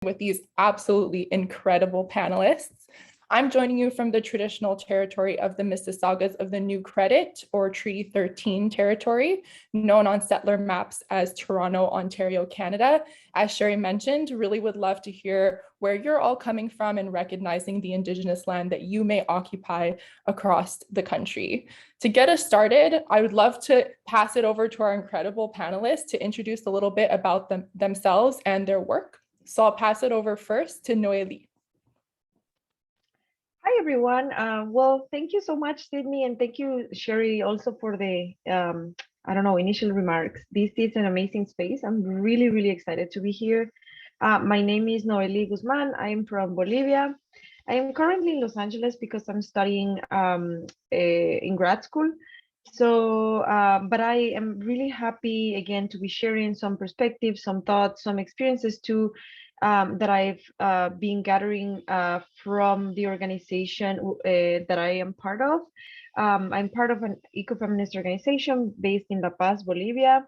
with these absolutely incredible panelists. I'm joining you from the traditional territory of the Mississaugas of the New Credit, or Treaty 13 territory, known on settler maps as Toronto, Ontario, Canada. As Sherry mentioned, really would love to hear where you're all coming from and recognizing the Indigenous land that you may occupy across the country. To get us started, I would love to pass it over to our incredible panelists to introduce a little bit about themselves and their work. So I'll pass it over first to Nohely. Hi, everyone. Well, thank you so much, Sydney, and thank you, Sherry, also for the, initial remarks. This is an amazing space. I'm really, really excited to be here. My name is Nohely Guzman. I am from Bolivia. I am currently in Los Angeles because I'm studying in grad school. So, but I am really happy, again, to be sharing some perspectives, some thoughts, some experiences too, that I've been gathering from the organization that I am part of. I'm part of an ecofeminist organization based in La Paz, Bolivia.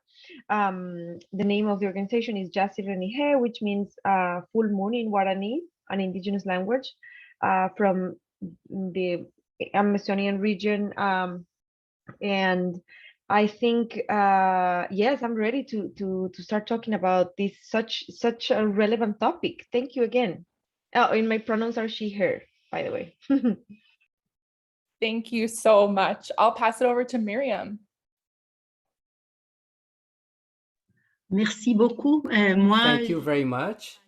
The name of the organization is Jasy, Renyhê, which means full moon in Guarani, an indigenous language from the Amazonian region. And I think, yes, I'm ready to start talking about this such a relevant topic. Thank you again. Oh, and my pronouns are she, her, by the way. Thank you so much. I'll pass it over to Miriam. Merci beaucoup. Thank you very much.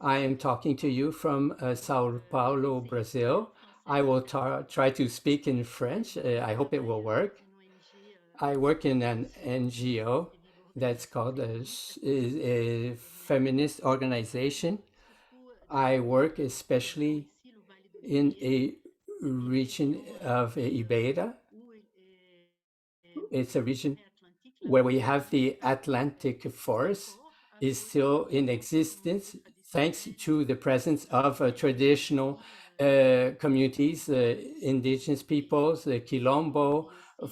I am talking to you from Sao Paulo, Brazil. I will try to speak in French. I hope it will work. I work in an NGO that's called a feminist organization. I work especially in a region of Ibeira. It's a region where we have the Atlantic forest is still in existence thanks to the presence of traditional communities, indigenous peoples, the Quilombo,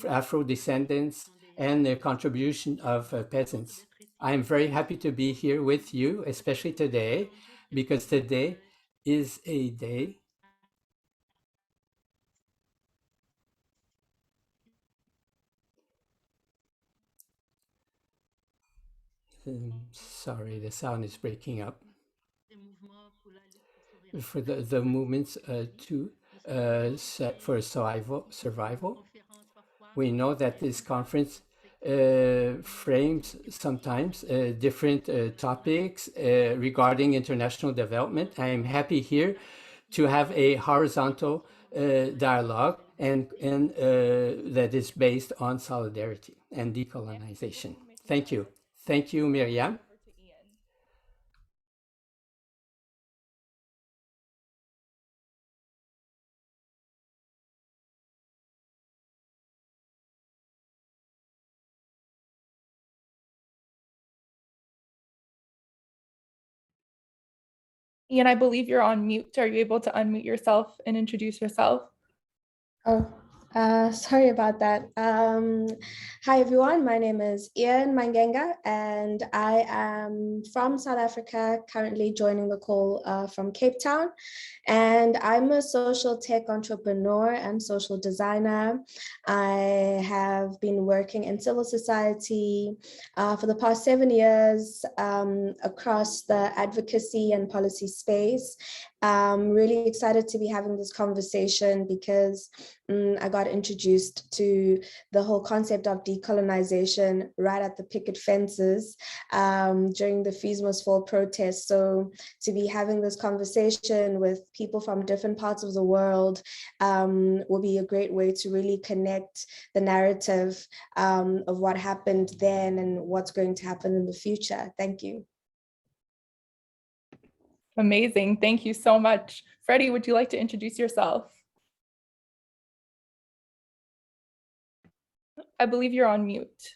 Afro-descendants, and the contribution of peasants. I'm very happy to be here with you, especially today, because today is a day sorry, the sound is breaking up. For the movements set for survival. We know that this conference frames sometimes different topics regarding international development. I am happy here to have a horizontal dialogue and that is based on solidarity and decolonization. Thank you. Thank you, Miriam. Ian, I believe you're on mute. Are you able to unmute yourself and introduce yourself? Oh, sorry about that. Hi, everyone. My name is Ian Mangenga, and I am from South Africa, currently joining the call from Cape Town. And I'm a social tech entrepreneur and social designer. I have been working in civil society for the past 7 years across the advocacy and policy space. I'm really excited to be having this conversation because I got introduced to the whole concept of decolonization right at the picket fences during the Fees Must Fall protest. So to be having this conversation with people from different parts of the world will be a great way to really connect the narrative of what happened then and what's going to happen in the future. Thank you. Amazing. Thank you so much. Freddie, would you like to introduce yourself? I believe you're on mute.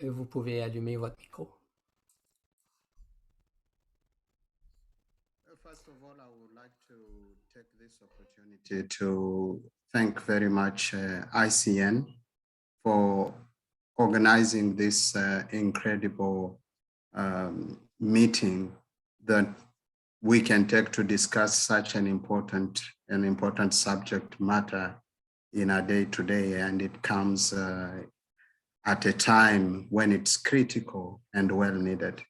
Vous pouvez allumer votre micro. First of all, I would like to take this opportunity to thank very much ICN for organizing this incredible meeting that we can take to discuss such an important subject matter in our day-to-day, and it comes at a time when it's critical and well needed.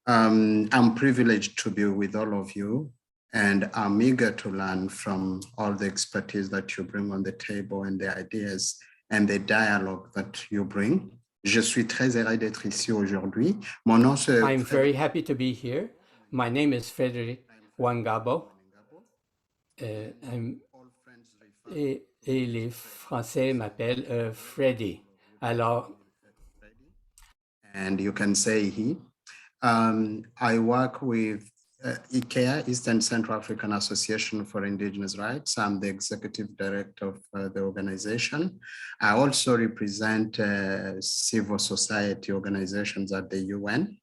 I'm privileged to be with all of you, and I'm eager to learn from all the expertise that you bring on the table and the ideas and the dialogue that you bring. Je suis très heureux d'être ici aujourd'hui. Mon nom c'est I'm very happy to be here. My name is Fredrick Wangabo. Et les Français m'appellent Freddy. Alors, and you can say he. I work with ECAAIR, Eastern Central African Association for Indigenous Rights. I'm the executive director of the organization. I also represent civil society organizations at the UN.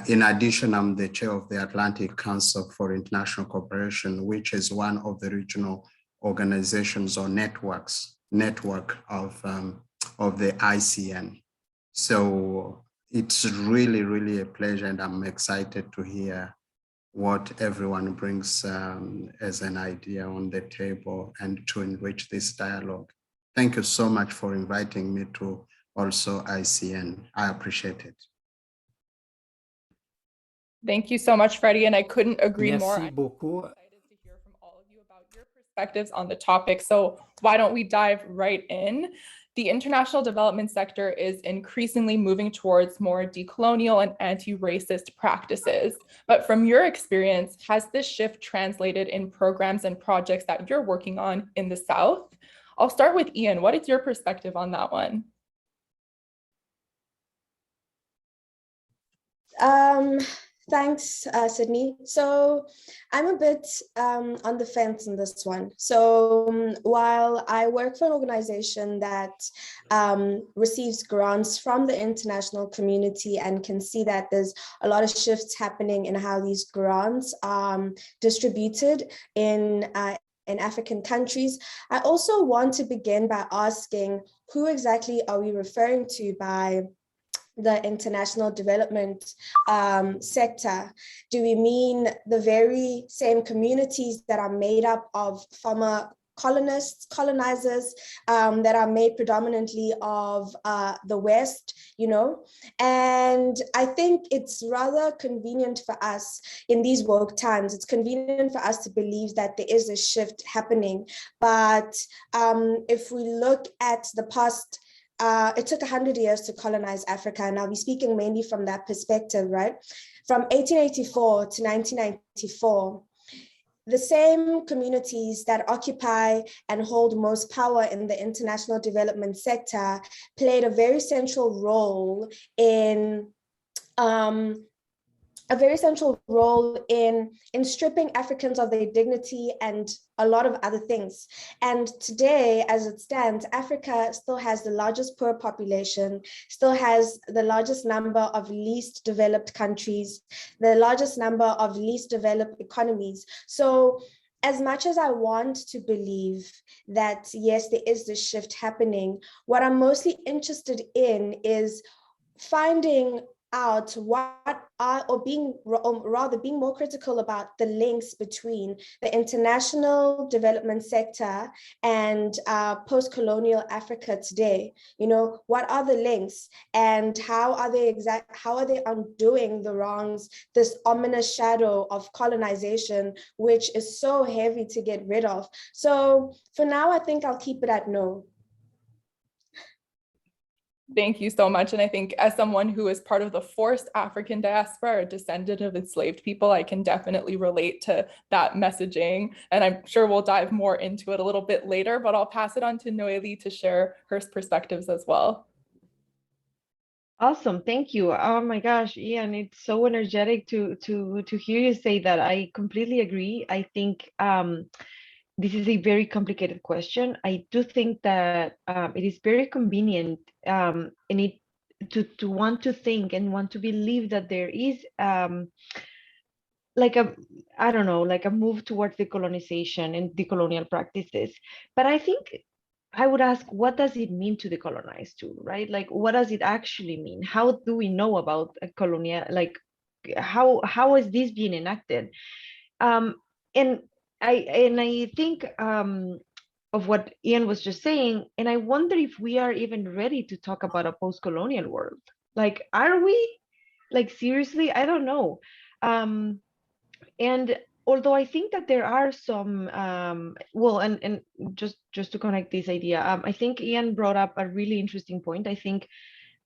In addition, I'm the chair of the Atlantic Council for International Cooperation, which is one of the regional organizations or network of the ICN. So it's really, really a pleasure, and I'm excited to hear what everyone brings as an idea on the table and to enrich this dialogue. Thank you so much for inviting me to also ICN. I appreciate it. Thank you so much, Freddie, and I couldn't agree more. Merci beaucoup. I'm excited to hear from all of you about your perspectives on the topic. So why don't we dive right in? The international development sector is increasingly moving towards more decolonial and anti-racist practices. But from your experience, has this shift translated in programs and projects that you're working on in the South? I'll start with Ian. What is your perspective on that one? Thanks, Sydney. So I'm a bit on the fence on this one. So while I work for an organization that receives grants from the international community and can see that there's a lot of shifts happening in how these grants are distributed in African countries, I also want to begin by asking, who exactly are we referring to by the international development sector? Do we mean the very same communities that are made up of former colonizers that are made predominantly of the West, you know? And I think it's rather convenient for us in these woke times, it's convenient for us to believe that there is a shift happening. But if we look at the past, it took 100 years to colonize Africa, and I'll be speaking mainly from that perspective, right? From 1884 to 1994, the same communities that occupy and hold most power in the international development sector played a very central role in stripping Africans of their dignity and a lot of other things. And today, as it stands, Africa still has the largest poor population, still has the largest number of least developed countries, the largest number of least developed economies. So as much as I want to believe that, yes, there is this shift happening, what I'm mostly interested in is finding out what are, or being more critical about the links between the international development sector and post-colonial Africa today. You know, what are the links and how are they undoing the wrongs, this ominous shadow of colonization, which is so heavy to get rid of? So for now, I think I'll keep it at no. Thank you so much. And I think as someone who is part of the forced African diaspora, or descendant of enslaved people, I can definitely relate to that messaging. And I'm sure we'll dive more into it a little bit later, but I'll pass it on to Nohely to share her perspectives as well. Awesome, thank you. Oh my gosh, Ian, it's so energetic to hear you say that. I completely agree. I think this is a very complicated question. I do think that it is very convenient to want to think and want to believe that there is like a move towards decolonization and decolonial practices. But I think I would ask, what does it mean to decolonize too, right? Like, what does it actually mean? How do we know about how is this being enacted? And I think of what Ian was just saying, and I wonder if we are even ready to talk about a post-colonial world. Like, are we? Like, seriously? I don't know. And although I think that there are some, well, and just to connect this idea, I think Ian brought up a really interesting point. I think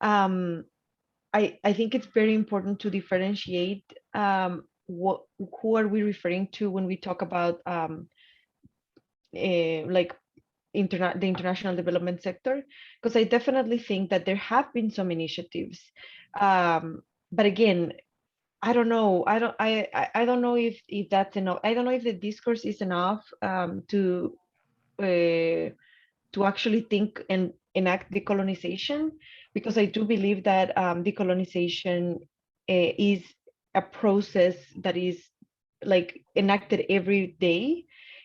I think it's very important to differentiate who are we referring to when we talk about like the international development sector, because I definitely think that there have been some initiatives, but again, I don't know. I don't know if that's enough. I don't know if the discourse is enough to actually think and enact decolonization, because I do believe that decolonization is a process that is like enacted every day,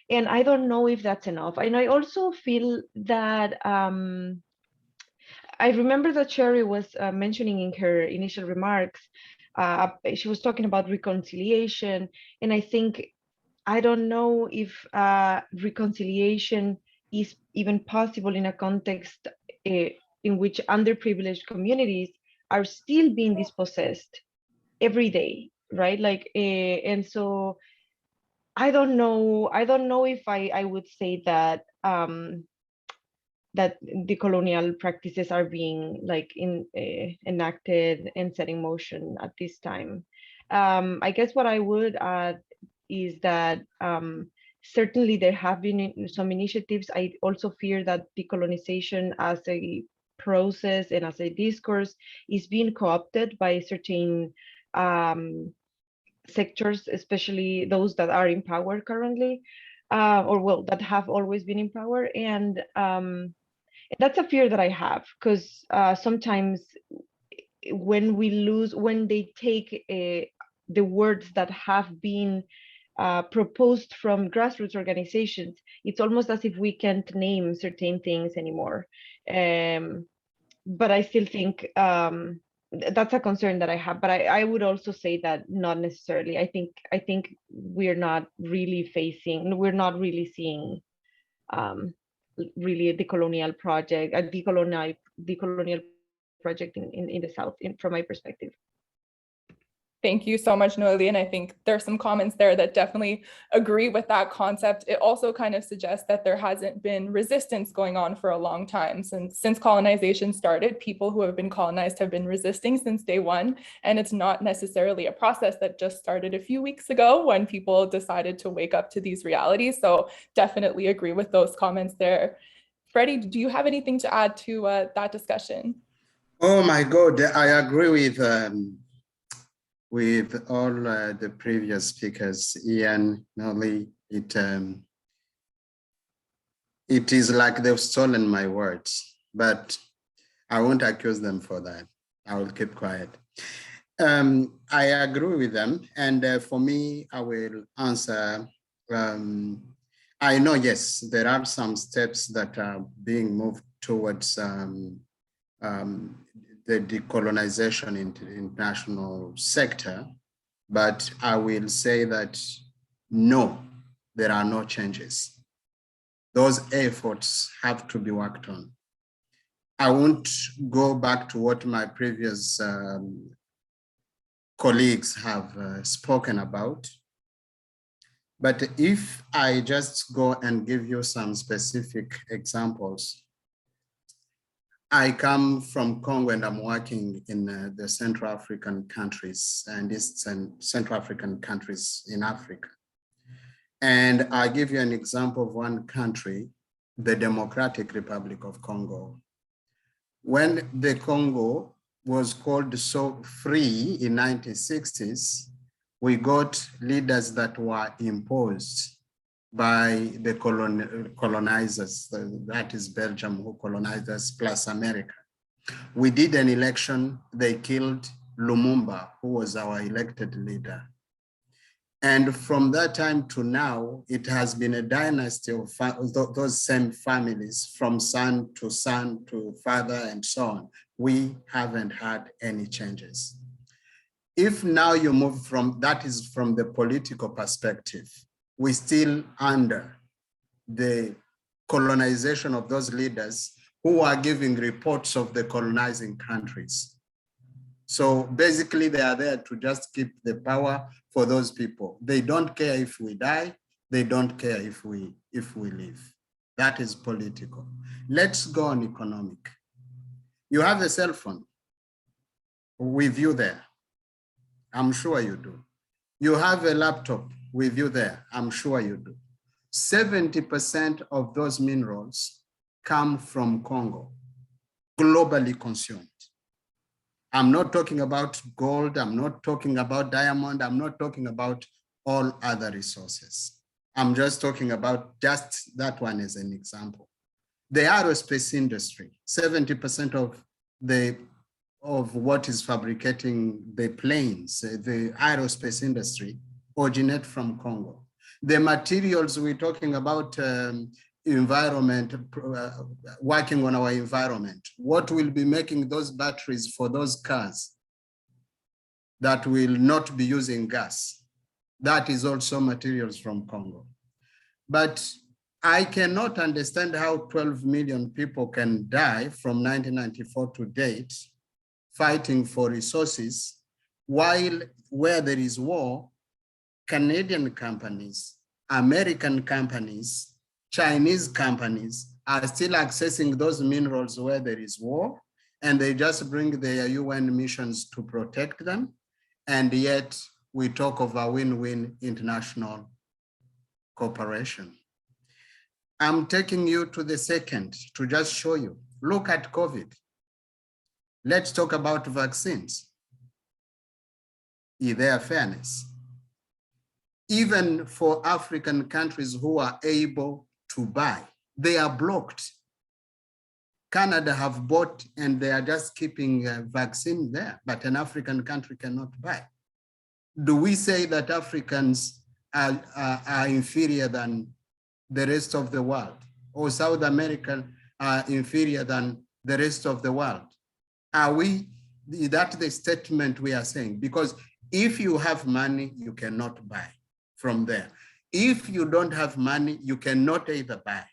and I don't know if that's enough. And I also feel that I remember that Sherry was mentioning in her initial remarks, she was talking about reconciliation, and I think, I don't know if reconciliation is even possible in a context in which underprivileged communities are still being dispossessed every day, right? Like, and so I don't know if I would say that that the colonial practices are being like enacted and set in motion at this time. I guess what I would add is that certainly there have been some initiatives. I also fear that decolonization as a process and as a discourse is being co-opted by certain sectors, especially those that are in power currently, or well, that have always been in power. And that's a fear that I have, because sometimes when they take the words that have been proposed from grassroots organizations, it's almost as if we can't name certain things anymore. But I still think that's a concern that I have. But I would also say that not necessarily. I think we're not really seeing really a decolonial project, a decolonial project in the South, from my perspective. Thank you so much, Nohely. And I think there's some comments there that definitely agree with that concept. It also kind of suggests that there hasn't been resistance going on for a long time. Since colonization started, people who have been colonized have been resisting since day one. And it's not necessarily a process that just started a few weeks ago when people decided to wake up to these realities. So definitely agree with those comments there. Freddie, do you have anything to add to that discussion? Oh my God, I agree with all the previous speakers, Ian, Nohely. It is like they've stolen my words, but I won't accuse them for that. I will keep quiet. I agree with them. And for me, I will answer. I know, yes, there are some steps that are being moved towards the decolonization in the international sector, but I will say that no, there are no changes. Those efforts have to be worked on. I won't go back to what my previous colleagues have spoken about, but if I just go and give you some specific examples, I come from Congo and I'm working in the Central African countries and Eastern Central African countries in Africa. And I give you an example of one country, the Democratic Republic of Congo. When the Congo was called so free in 1960s, we got leaders that were imposed by the colonizers, that is Belgium who colonized us, plus America. We did an election, they killed Lumumba, who was our elected leader. And from that time to now, it has been a dynasty of those same families, from son to father and so on. We haven't had any changes. If now you move from, that is from the political perspective, we're still under the colonization of those leaders who are giving reports of the colonizing countries. So basically they are there to just keep the power for those people. They don't care if we die. They don't care if we live. That is political. Let's go on economic. You have a cell phone with you there. I'm sure you do. You have a laptop with you there. I'm sure you do. 70% of those minerals come from Congo, globally consumed. I'm not talking about gold. I'm not talking about diamond. I'm not talking about all other resources. I'm just talking about just that one as an example. The aerospace industry, 70% of what is fabricating the planes, the aerospace industry, originate from Congo. The materials we're talking about, environment, working on our environment, what will be making those batteries for those cars that will not be using gas? That is also materials from Congo. But I cannot understand how 12 million people can die from 1994 to date fighting for resources, while where there is war, Canadian companies, American companies, Chinese companies are still accessing those minerals where there is war, and they just bring their UN missions to protect them. And yet we talk of a win-win international cooperation. I'm taking you to the second to just show you. Look at COVID. Let's talk about vaccines. Is there fairness? Even for African countries who are able to buy, they are blocked. Canada have bought and they are just keeping a vaccine there, but an African country cannot buy. Do we say that Africans are inferior than the rest of the world, or South American are inferior than the rest of the world? Are we, is that the statement we are saying? Because if you have money, you cannot buy from there. If you don't have money, you cannot either buy.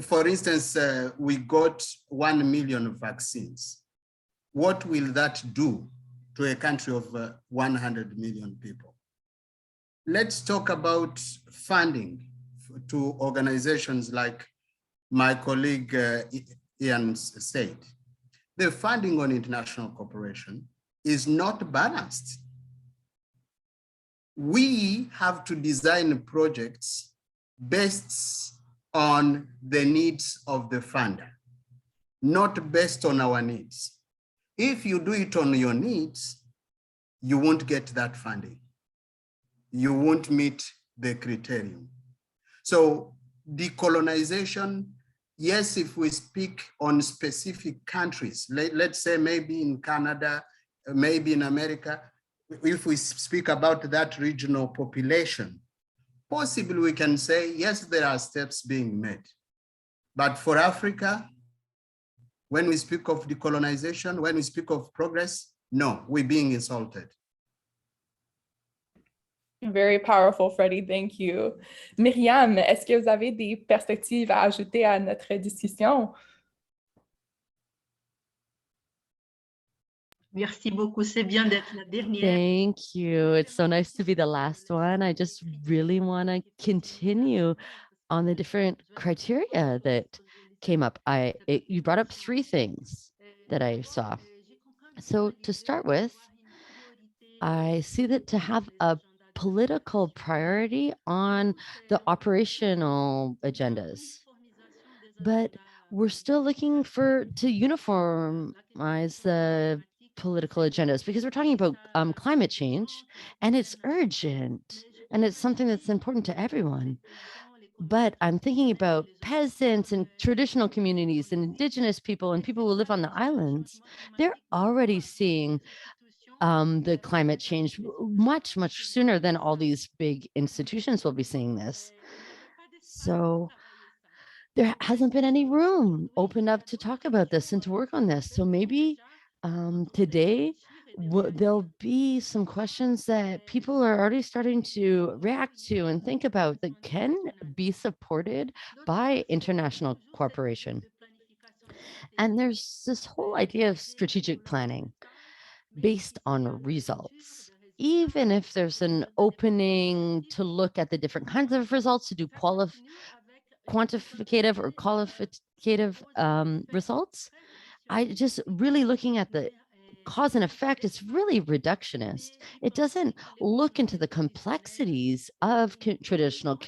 For instance, we got 1 million vaccines. What will that do to a country of 100 million people? Let's talk about funding to organizations like my colleague Ian said. The funding on international cooperation is not balanced. We have to design projects based on the needs of the funder, not based on our needs. If you do it on your needs, you won't get that funding. You won't meet the criterion. So decolonization, yes, if we speak on specific countries, let's say maybe in Canada, maybe in America, if we speak about that regional population, possibly we can say, yes, there are steps being made. But for Africa, when we speak of decolonization, when we speak of progress, no, we're being insulted. Very powerful, Freddie. Thank you. Miriam, est-ce que vous avez des perspectives à ajouter à notre discussion? Merci beaucoup, c'est bien d'être la dernière. Thank you. It's so nice to be the last one. I just really want to continue on the different criteria that came up. You brought up 3 things that I saw. So to start with, I see that to have a political priority on the operational agendas, but we're still looking to uniformize the political agendas, because we're talking about climate change, and it's urgent, and it's something that's important to everyone. But I'm thinking about peasants and traditional communities and Indigenous people and people who live on the islands. They're already seeing the climate change much, much sooner than all these big institutions will be seeing this. So there hasn't been any room opened up to talk about this and to work on this. So maybe today there'll be some questions that people are already starting to react to and think about that can be supported by international cooperation. And there's this whole idea of strategic planning based on results. Even if there's an opening to look at the different kinds of results, to do quantificative or qualitative results, I just really looking at the cause and effect, it's really reductionist. It doesn't look into the complexities of traditional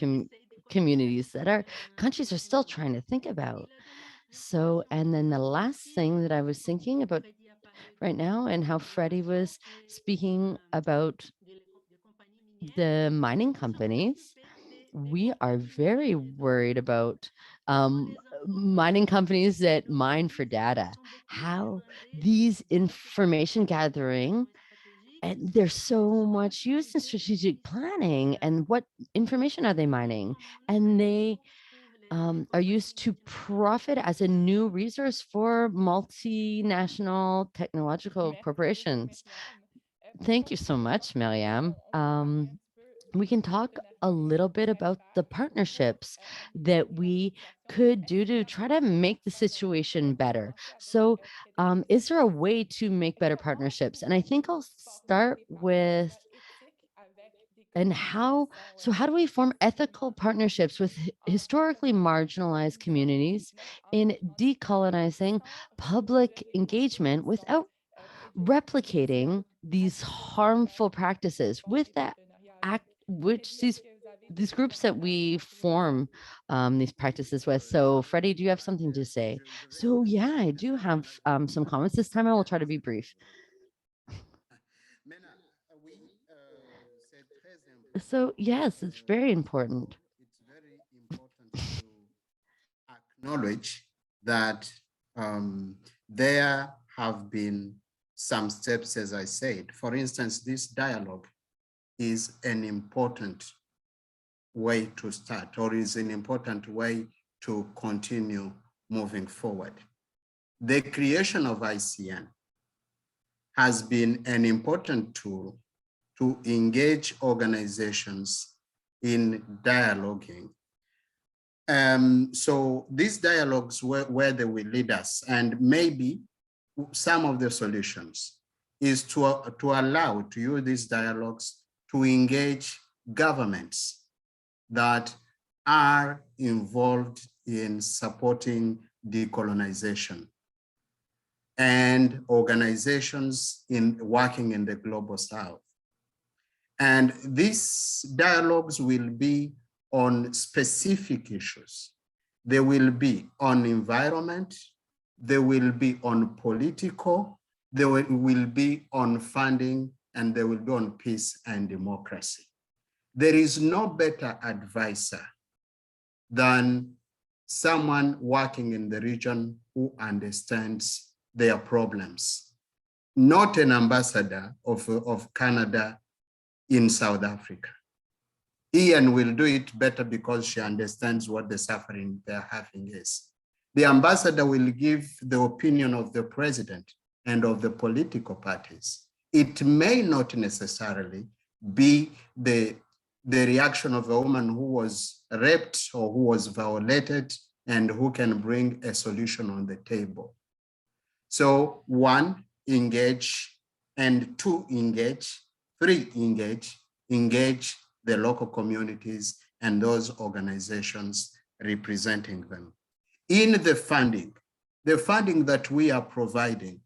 communities that our countries are still trying to think about. So, and then the last thing that I was thinking about right now, and how Freddie was speaking about the mining companies, we are very worried about mining companies that mine for data, how these information gathering, and there's so much used in strategic planning, and what information are they mining? And they are used to profit as a new resource for multinational technological corporations. Thank you so much, Miriam. We can talk a little bit about the partnerships that we could do to try to make the situation better. So is there a way to make better partnerships? And I think I'll start with, and how do we form ethical partnerships with historically marginalized communities in decolonizing public engagement without replicating these harmful practices with that which these groups that we form these practices with? So Freddie, do you have something to say? So yeah, I do have some comments. This time I will try to be brief. So yes, it's very important. It's very important to acknowledge that there have been some steps, as I said. For instance, this dialogue is an important way to start, or is an important way to continue moving forward. The creation of ICN has been an important tool to engage organizations in dialoguing. So these dialogues, where they will lead us, and maybe some of the solutions is to allow, to use these dialogues to engage governments that are involved in supporting decolonization and organizations working in the global south. And these dialogues will be on specific issues. They will be on environment, they will be on political, they will be on funding, and they will be on peace and democracy. There is no better advisor than someone working in the region who understands their problems, not an ambassador of Canada in South Africa. Ian will do it better because she understands what the suffering they're having is. The ambassador will give the opinion of the president and of the political parties. It may not necessarily be the reaction of a woman who was raped or who was violated and who can bring a solution on the table. So 1, engage, and 2, engage, 3, engage the local communities and those organizations representing them. In the funding that we are providing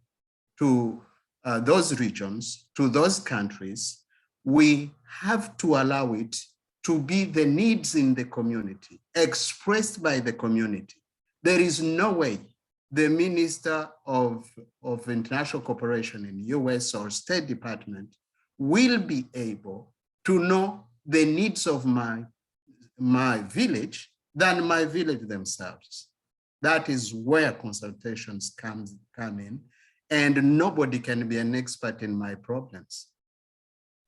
to those regions, to those countries, we have to allow it to be the needs in the community, expressed by the community. There is no way the Minister of International Cooperation in US or State Department will be able to know the needs of my village than my village themselves. That is where consultations come in, and nobody can be an expert in my problems.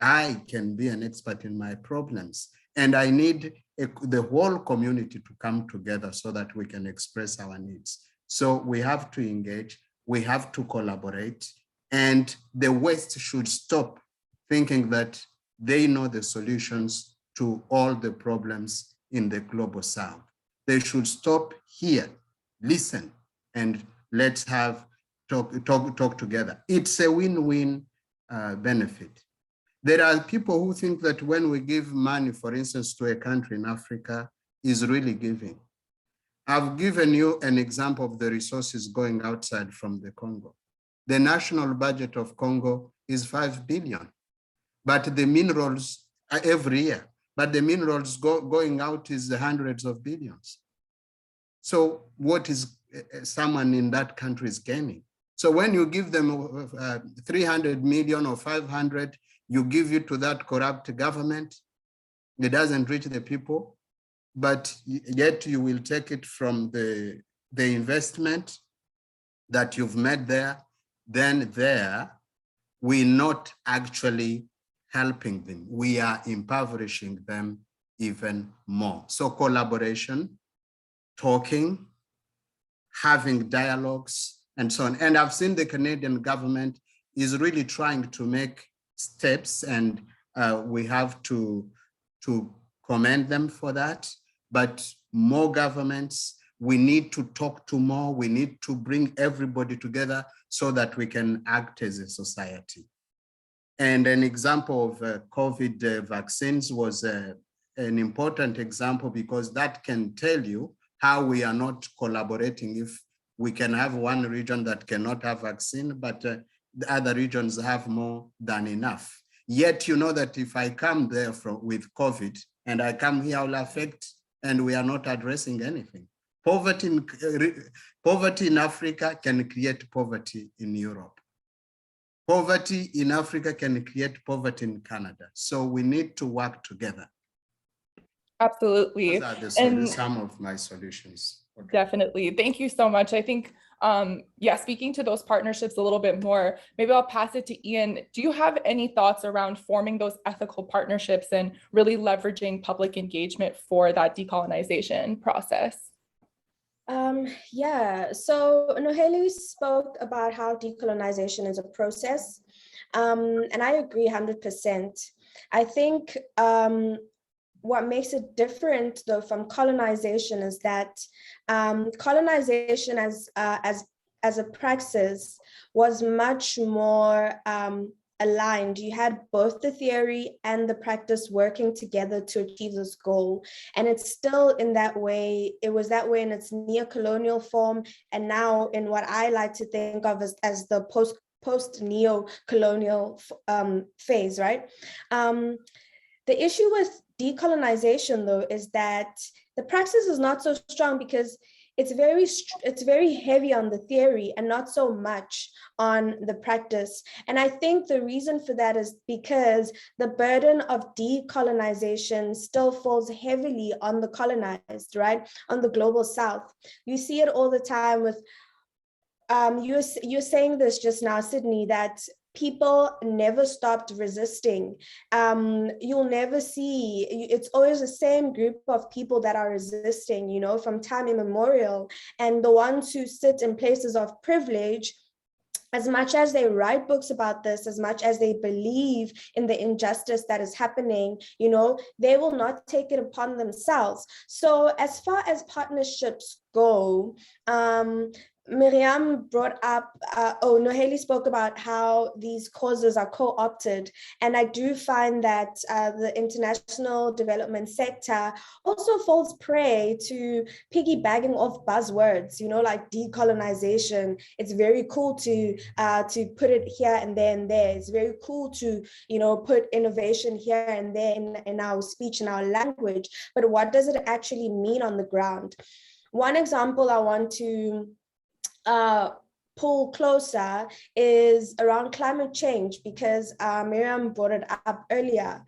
I can be an expert in my problems, and I need the whole community to come together so that we can express our needs. So we have to engage, we have to collaborate, And the West should stop thinking that they know the solutions to all the problems in the global South. They should stop here, listen, and let's have talk together. It's a win-win benefit. There are people who think that when we give money, for instance, to a country in Africa, is really giving. I've given you an example of the resources going outside from the Congo. The national budget of Congo is 5 billion, but the minerals every year, but the minerals going out is the hundreds of billions. So what is someone in that country is gaining? So when you give them 300 million or 500, you give it to that corrupt government, it doesn't reach the people, but yet you will take it from the investment that you've made there, then there, we're not actually helping them. We are impoverishing them even more. So collaboration, talking, having dialogues, and so on. And I've seen the Canadian government is really trying to make steps, and we have to commend them for that. But more governments, we need to talk to more, we need to bring everybody together so that we can act as a society. And an example of COVID vaccines was an important example, because that can tell you how we are not collaborating. If we can have one region that cannot have vaccine, but the other regions have more than enough. Yet you know that if I come there with COVID and I come here, I'll affect, and we are not addressing anything. Poverty in Africa can create poverty in Europe. Poverty in Africa can create poverty in Canada. So we need to work together. Absolutely. Those are some of my solutions. Okay. Definitely. Thank you so much. I think, yeah, speaking to those partnerships a little bit more, maybe I'll pass it to Ian. Do you have any thoughts around forming those ethical partnerships and really leveraging public engagement for that decolonization process? Yeah, so Nohely spoke about how decolonization is a process, and I agree 100%. I think what makes it different though from colonization is that colonization as a praxis was much more aligned. You had both the theory and the practice working together to achieve this goal. And it's still in that way, it was that way in its neo-colonial form, and now in what I like to think of as the post-neo-colonial phase, right? The issue with decolonization, though, is that the praxis is not so strong because it's very heavy on the theory and not so much on the practice. And I think the reason for that is because the burden of decolonization still falls heavily on the colonized, right? On the global South. You see it all the time with, you're saying this just now, Sydney, that people never stopped resisting. You'll never see, it's always the same group of people that are resisting, you know, from time immemorial. And the ones who sit in places of privilege, as much as they write books about this, as much as they believe in the injustice that is happening, you know, they will not take it upon themselves. So as far as partnerships go, Miriam brought up, Nohely spoke about how these causes are co-opted. And I do find that the international development sector also falls prey to piggybacking off buzzwords, you know, like decolonization. It's very cool to put it here and there and there. It's very cool to, you know, put innovation here and there in our speech and our language. But what does it actually mean on the ground? One example I want to pull closer is around climate change, because Miriam brought it up earlier.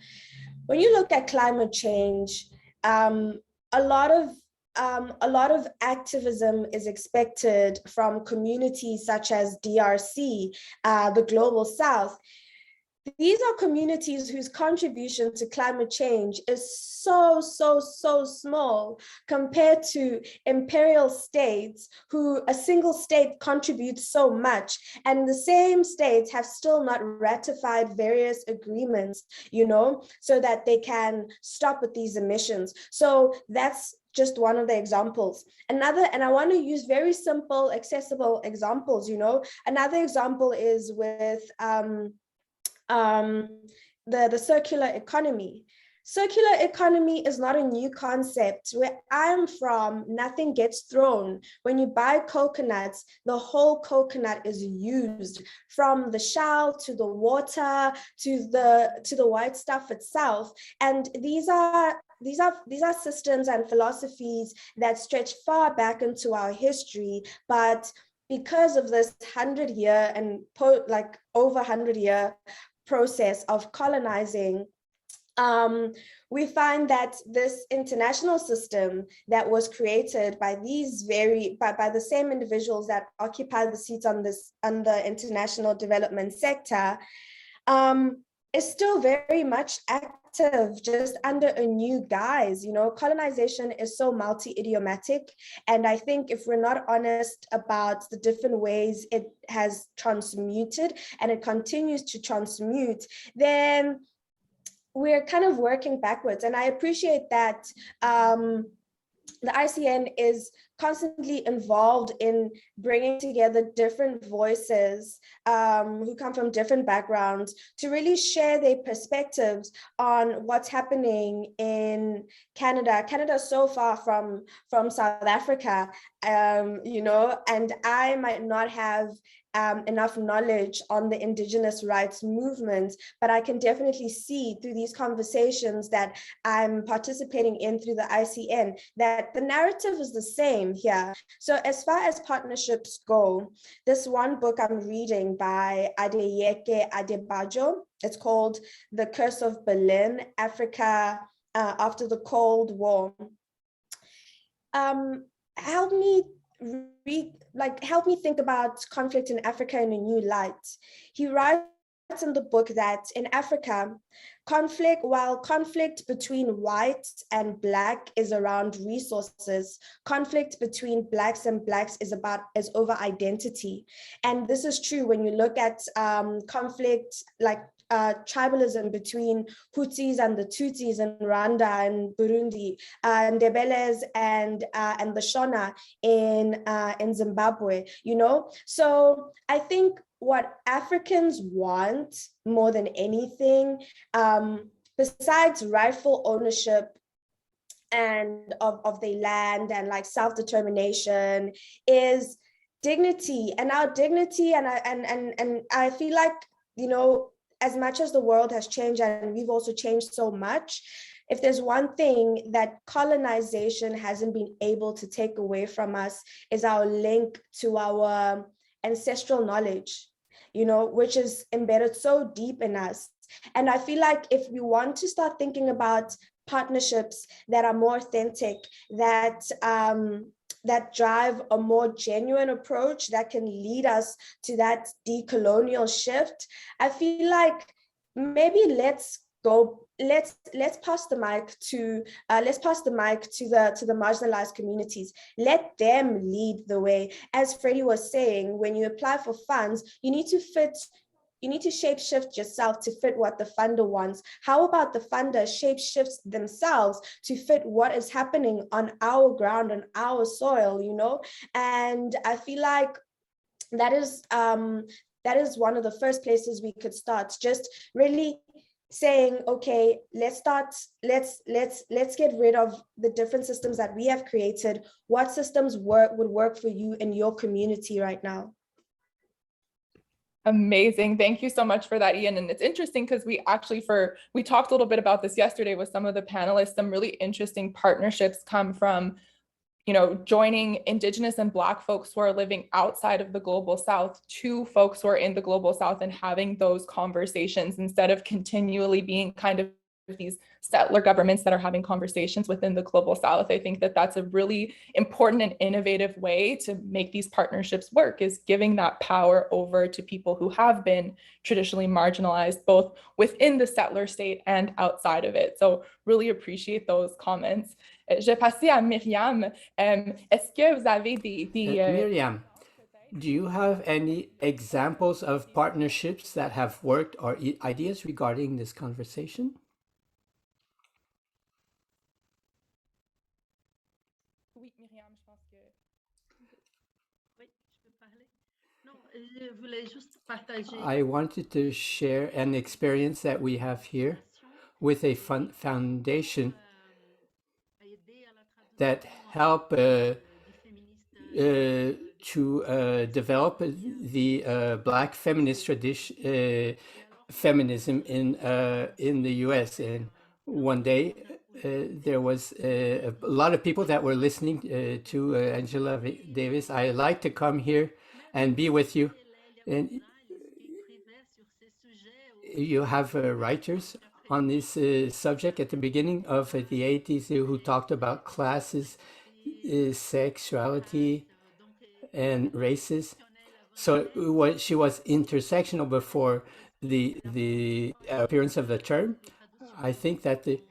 When you look at climate change, a lot of activism is expected from communities such as DRC, the Global South. these are communities whose contribution to climate change is so small compared to imperial states who a single state contributes so much, and the same states have still not ratified various agreements, you know, so that they can stop with these emissions. So that's just one of the examples. Another, and I want to use very simple, accessible examples, you know. Another example is with the circular economy. Circular economy is not a new concept. Where I'm from, nothing gets thrown. When you buy coconuts, the whole coconut is used, from the shell to the water to the white stuff itself. And these are systems and philosophies that stretch far back into our history, but because of this 100-year and over 100-year process of colonizing, we find that this international system that was created by these by the same individuals that occupy the seats on the international development sector is still very much active, just under a new guise. You know, colonization is so multi-idiomatic, and I think if we're not honest about the different ways it has transmuted and it continues to transmute, then we're kind of working backwards. And I appreciate that the ICN is constantly involved in bringing together different voices who come from different backgrounds to really share their perspectives on what's happening in Canada. Canada is so far from South Africa, you know, and I might not have enough knowledge on the Indigenous rights movement, but I can definitely see through these conversations that I'm participating in through the ICN that the narrative is the same here. So as far as partnerships go, this one book I'm reading by Adeyeke Adebajo, it's called The Curse of Berlin, Africa After the Cold War. Help me think about conflict in Africa in a new light. He writes in the book that in Africa, while conflict between white and black is around resources, conflict between blacks and blacks is over identity. And this is true when you look at conflict like tribalism between Hutus and the Tutsis in Rwanda and Burundi, Ndebeles and the Shona in Zimbabwe, you know? So I think what Africans want more than anything, besides rightful ownership and of their land and like self-determination, is dignity. And our dignity, and I feel like, you know, as much as the world has changed and we've also changed so much, if there's one thing that colonization hasn't been able to take away from us, is our link to our ancestral knowledge, you know, which is embedded so deep in us. And I feel like if we want to start thinking about partnerships that are more authentic, that drive a more genuine approach that can lead us to that decolonial shift, I feel like maybe let's pass the mic to the marginalized communities. Let them lead the way. As Freddie was saying, when you apply for funds, you need to shape shift yourself to fit what the funder wants. How about the funder shape shifts themselves to fit what is happening on our ground, on our soil, you know? And I feel like that is one of the first places we could start, just really saying, okay, let's get rid of the different systems that we have created. What systems would work for you in your community right now? Amazing. Thank you so much for that, Ian. And it's interesting because we talked a little bit about this yesterday with some of the panelists. Some really interesting partnerships come from, you know, joining Indigenous and Black folks who are living outside of the Global South to folks who are in the Global South and having those conversations instead of continually being kind of these settler governments that are having conversations within the global South. I think that that's a really important and innovative way to make these partnerships work, is giving that power over to people who have been traditionally marginalized, both within the settler state and outside of it. So really appreciate those comments. Je passe à Miriam. Est-ce que vous avez des Miriam, do you have any examples of partnerships that have worked or ideas regarding this conversation? Oui, Miriam, je pense que... Oui, je peux parler. Non, je voulais juste partager. I wanted to share an experience that we have here with a foundation that help to develop the Black feminist tradition, feminism in the U.S. And one day there was a lot of people that were listening to Angela Davis. I like to come here and be with you. And you have writers on this subject at the beginning of the 80s who talked about classes, sexuality, and races. So she was intersectional before the appearance of the term. I think that the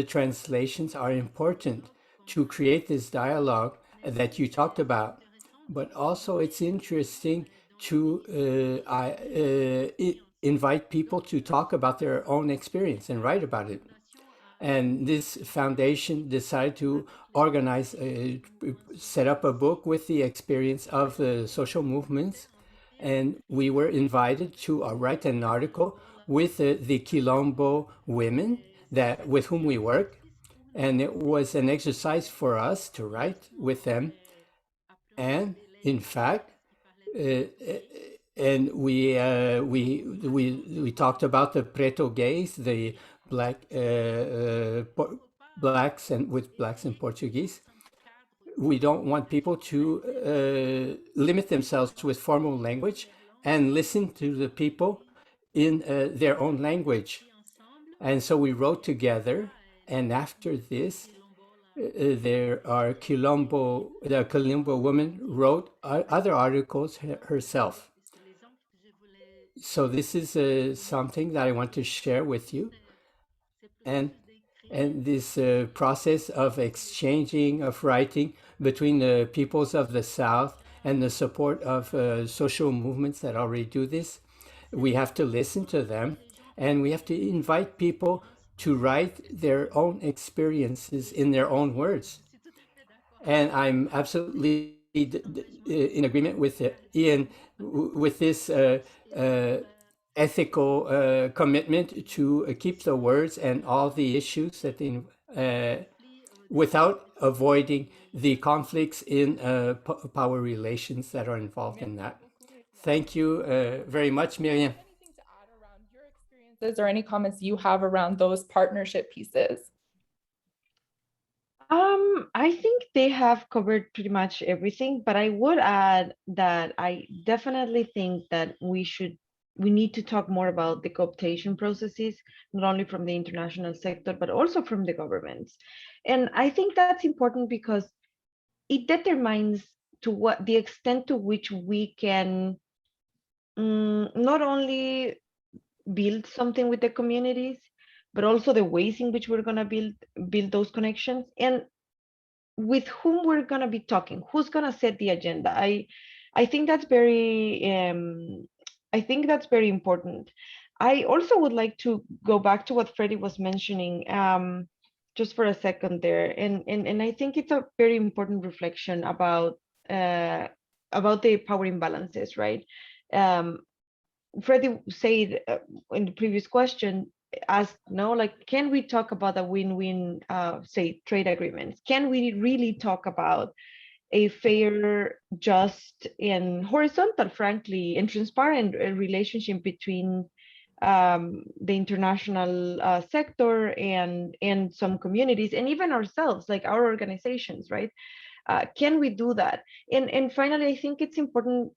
translations are important to create this dialogue that you talked about. But also it's interesting to invite people to talk about their own experience and write about it. And this foundation decided to organize, set up a book with the experience of the social movements. And we were invited to write an article with the Quilombo women with whom we work. And it was an exercise for us to write with them. And in fact, and we talked about the preto gays, the blacks and Portuguese. We don't want people to limit themselves with formal language and listen to the people in their own language. And so we wrote together, and after this, the Quilombo woman wrote other articles herself. So this is something that I want to share with you. And this process of exchanging, of writing between the peoples of the South and the support of social movements that already do this, we have to listen to them, and we have to invite people to write their own experiences in their own words. And I'm absolutely in agreement with Ian with this ethical commitment to keep the words and all the issues that without avoiding the conflicts in power relations that are involved in that. Thank you very much, Miriam. Anything to add around your experiences or any comments you have around those partnership pieces? I think they have covered pretty much everything, but I would add that I definitely think that we need to talk more about the cooptation processes, not only from the international sector, but also from the governments. And I think that's important because it determines the extent to which we can not only build something with the communities, but also the ways in which we're going to build those connections, and with whom we're going to be talking, who's going to set the agenda. I think that's very important. I also would like to go back to what Freddie was mentioning just for a second there, and I think it's a very important reflection about the power imbalances, right? Freddie said in the previous question, asked, can we talk about a win-win, say, trade agreements? Can we really talk about a fair, just, and horizontal, frankly, and transparent relationship between the international sector and some communities, and even ourselves, like our organizations, right? Can we do that? And finally, I think it's important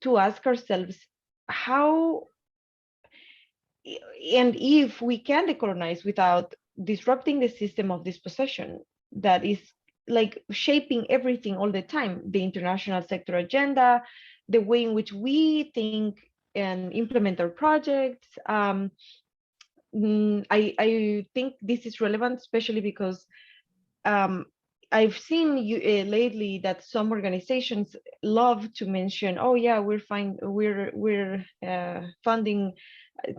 to ask ourselves, how and if we can decolonize without disrupting the system of dispossession that is like shaping everything all the time, the international sector agenda, the way in which we think and implement our projects. I think this is relevant, especially because I've seen lately that some organizations love to mention, oh yeah, we're funding,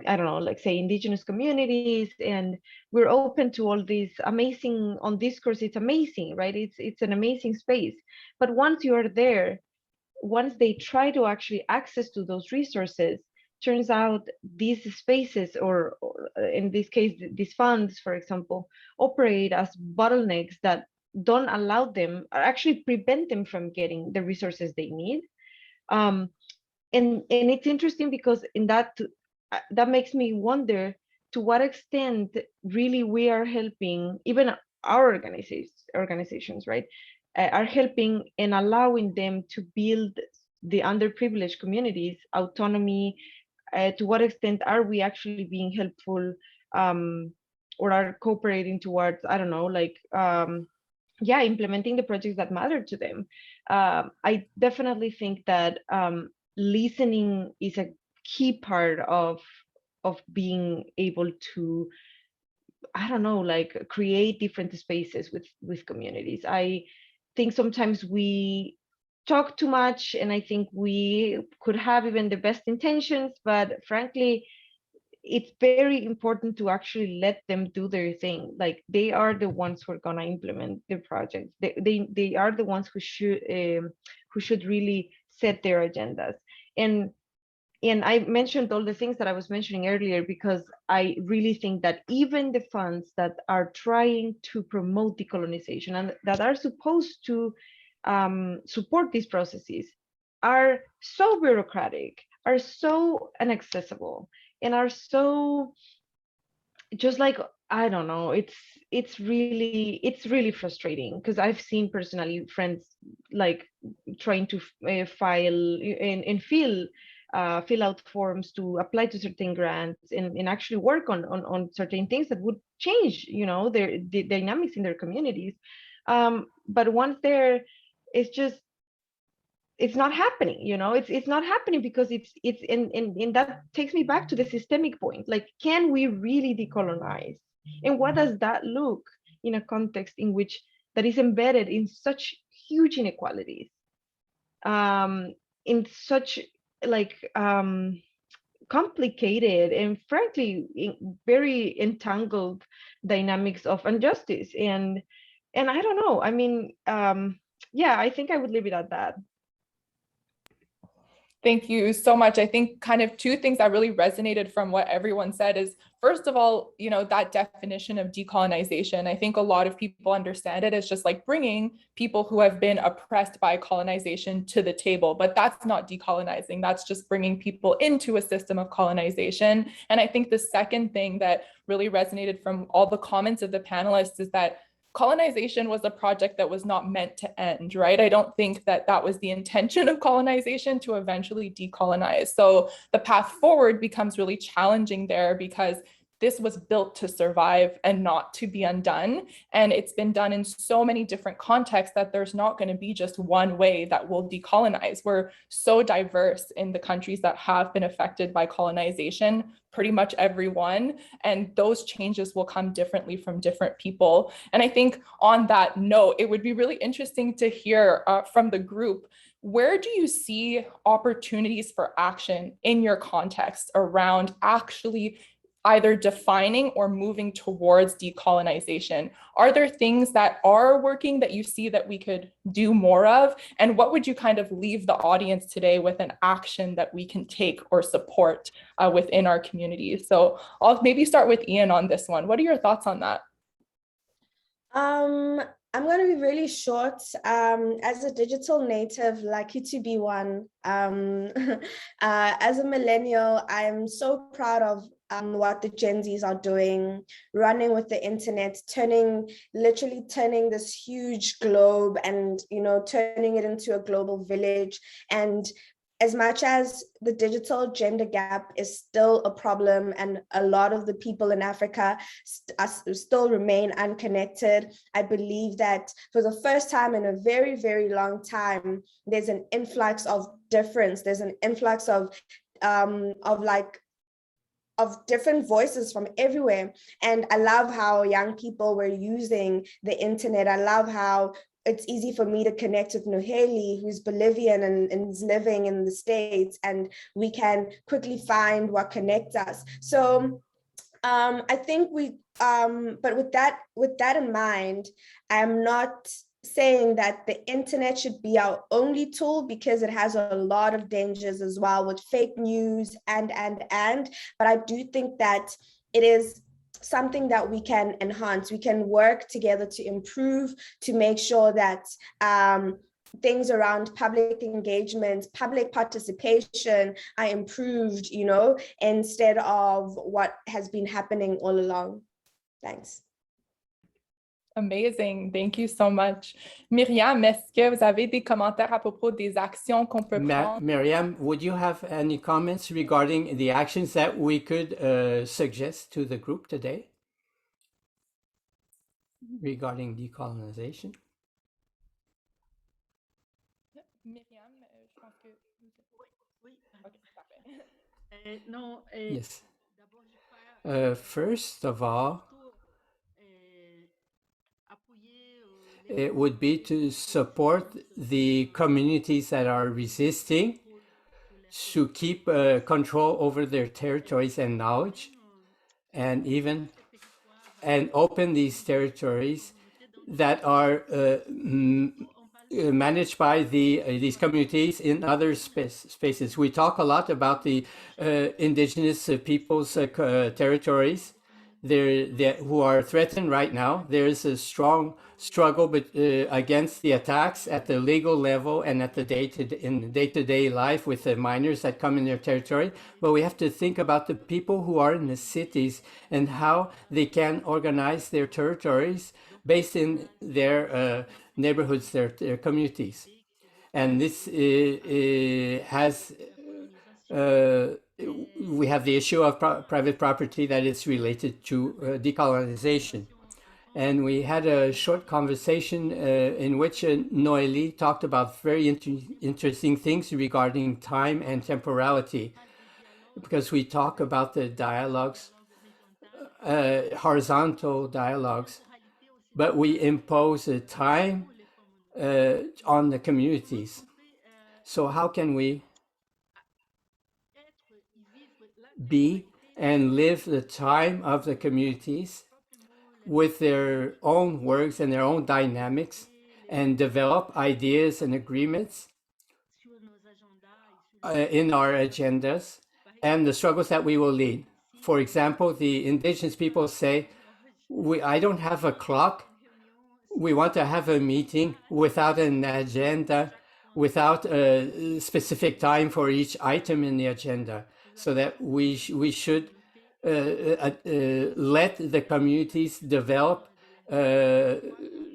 I don't know, like say Indigenous communities, and we're open to all these amazing on discourse. It's amazing, right? It's an amazing space. But once you are there, once they try to actually access to those resources, turns out these spaces, or in this case, these funds, for example, operate as bottlenecks that don't allow them, or actually prevent them from getting the resources they need. And it's interesting because in that makes me wonder to what extent really we are helping, even our organizations, right, are helping and allowing them to build the underprivileged communities autonomy. To what extent are we actually being helpful, or are cooperating towards, I don't know, like yeah, implementing the projects that matter to them. I definitely think that listening is a key part of being able to, I don't know, like create different spaces with communities. I think sometimes we talk too much, and I think we could have even the best intentions, but frankly, it's very important to actually let them do their thing. Like they are the ones who are gonna implement the projects. They are the ones who should really set their agendas. And I mentioned all the things that I was mentioning earlier because I really think that even the funds that are trying to promote decolonization and that are supposed to support these processes are so bureaucratic, are so inaccessible, and are so just like, I don't know, it's really frustrating because I've seen personally friends like trying to file and fill out forms to apply to certain grants and actually work on certain things that would change, you know, the dynamics in their communities. But once there, it's not happening, you know, it's not happening because it's and that takes me back to the systemic point. Like, can we really decolonize? And what does that look in a context in which that is embedded in such huge inequalities, in such like complicated and frankly very entangled dynamics of injustice? And I don't know, I mean, yeah, I think I would leave it at that. Thank you so much. I think kind of two things that really resonated from what everyone said is, first of all, you know, that definition of decolonization. I think a lot of people understand it as just like bringing people who have been oppressed by colonization to the table, but that's not decolonizing. That's just bringing people into a system of colonization. And I think the second thing that really resonated from all the comments of the panelists is that colonization was a project that was not meant to end, right? I don't think that that was the intention of colonization, to eventually decolonize. So the path forward becomes really challenging there because this was built to survive and not to be undone. And it's been done in so many different contexts that there's not going to be just one way that will decolonize. We're so diverse in the countries that have been affected by colonization, pretty much everyone, and those changes will come differently from different people. And I think on that note, it would be really interesting to hear from the group, where do you see opportunities for action in your context around actually either defining or moving towards decolonization? Are there things that are working that you see that we could do more of? And what would you kind of leave the audience today with an action that we can take or support within our community? So I'll maybe start with Ian on this one. What are your thoughts on that? I'm going to be really short. As a digital native, lucky to be one. As a millennial, I'm so proud of what the Gen Zs are doing, running with the internet, literally turning this huge globe and, you know, turning it into a global village. And as much as the digital gender gap is still a problem and a lot of the people in Africa still remain unconnected, I believe that for the first time in a very, very long time, there's an influx of difference. There's an influx of different voices from everywhere. And I love how young people were using the internet. I love how it's easy for me to connect with Nohely, who's Bolivian and is living in the States, and we can quickly find what connects us. So I think but with that in mind, I'm not saying that the internet should be our only tool, because it has a lot of dangers as well with fake news but I do think that it is something that we can enhance. We can work together to improve, to make sure that things around public engagement, public participation are improved, instead of what has been happening all along. Thanks. Amazing. Thank you so much. Miriam, est-ce que vous avez des commentaires à propos des actions qu'on peut prendre? Miriam, would you have any comments regarding the actions that we could suggest to the group today regarding decolonization? Miriam, je pense que... Oui. Okay, parfait. Non, Yes. First of all, it would be to support the communities that are resisting, to keep control over their territories and knowledge, and open these territories that are managed by these communities in other spaces. We talk a lot about the indigenous peoples' territories who are threatened right now. There is a strong struggle against the attacks at the legal level and at the day-to-day life with the minors that come in their territory. But we have to think about the people who are in the cities and how they can organize their territories based in their neighborhoods, their communities. And this has we have the issue of private property that is related to decolonization. And we had a short conversation in which Nohely talked about very interesting things regarding time and temporality, because we talk about the dialogues, horizontal dialogues, but we impose a time on the communities. So how can we be and live the time of the communities with their own works and their own dynamics, and develop ideas and agreements in our agendas and the struggles that we will lead? For example, the indigenous people say, I don't have a clock. We want to have a meeting without an agenda, without a specific time for each item in the agenda, so that we should let the communities develop,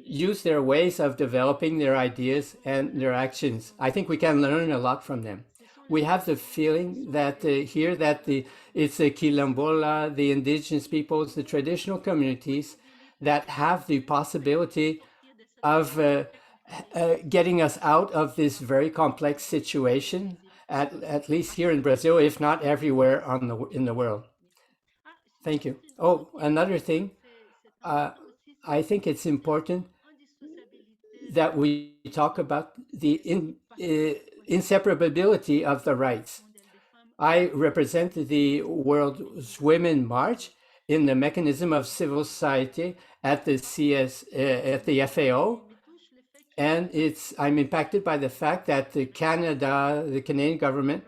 use their ways of developing their ideas and their actions. I think we can learn a lot from them. We have the feeling that here that it's the Quilombola, the indigenous peoples, the traditional communities that have the possibility of getting us out of this very complex situation, at least here in Brazil, if not everywhere in the world. Thank you. Oh, another thing, I think it's important that we talk about the inseparability of the rights. I represent the World Women's March in the mechanism of civil society at the FAO, and I'm impacted by the fact that the Canadian government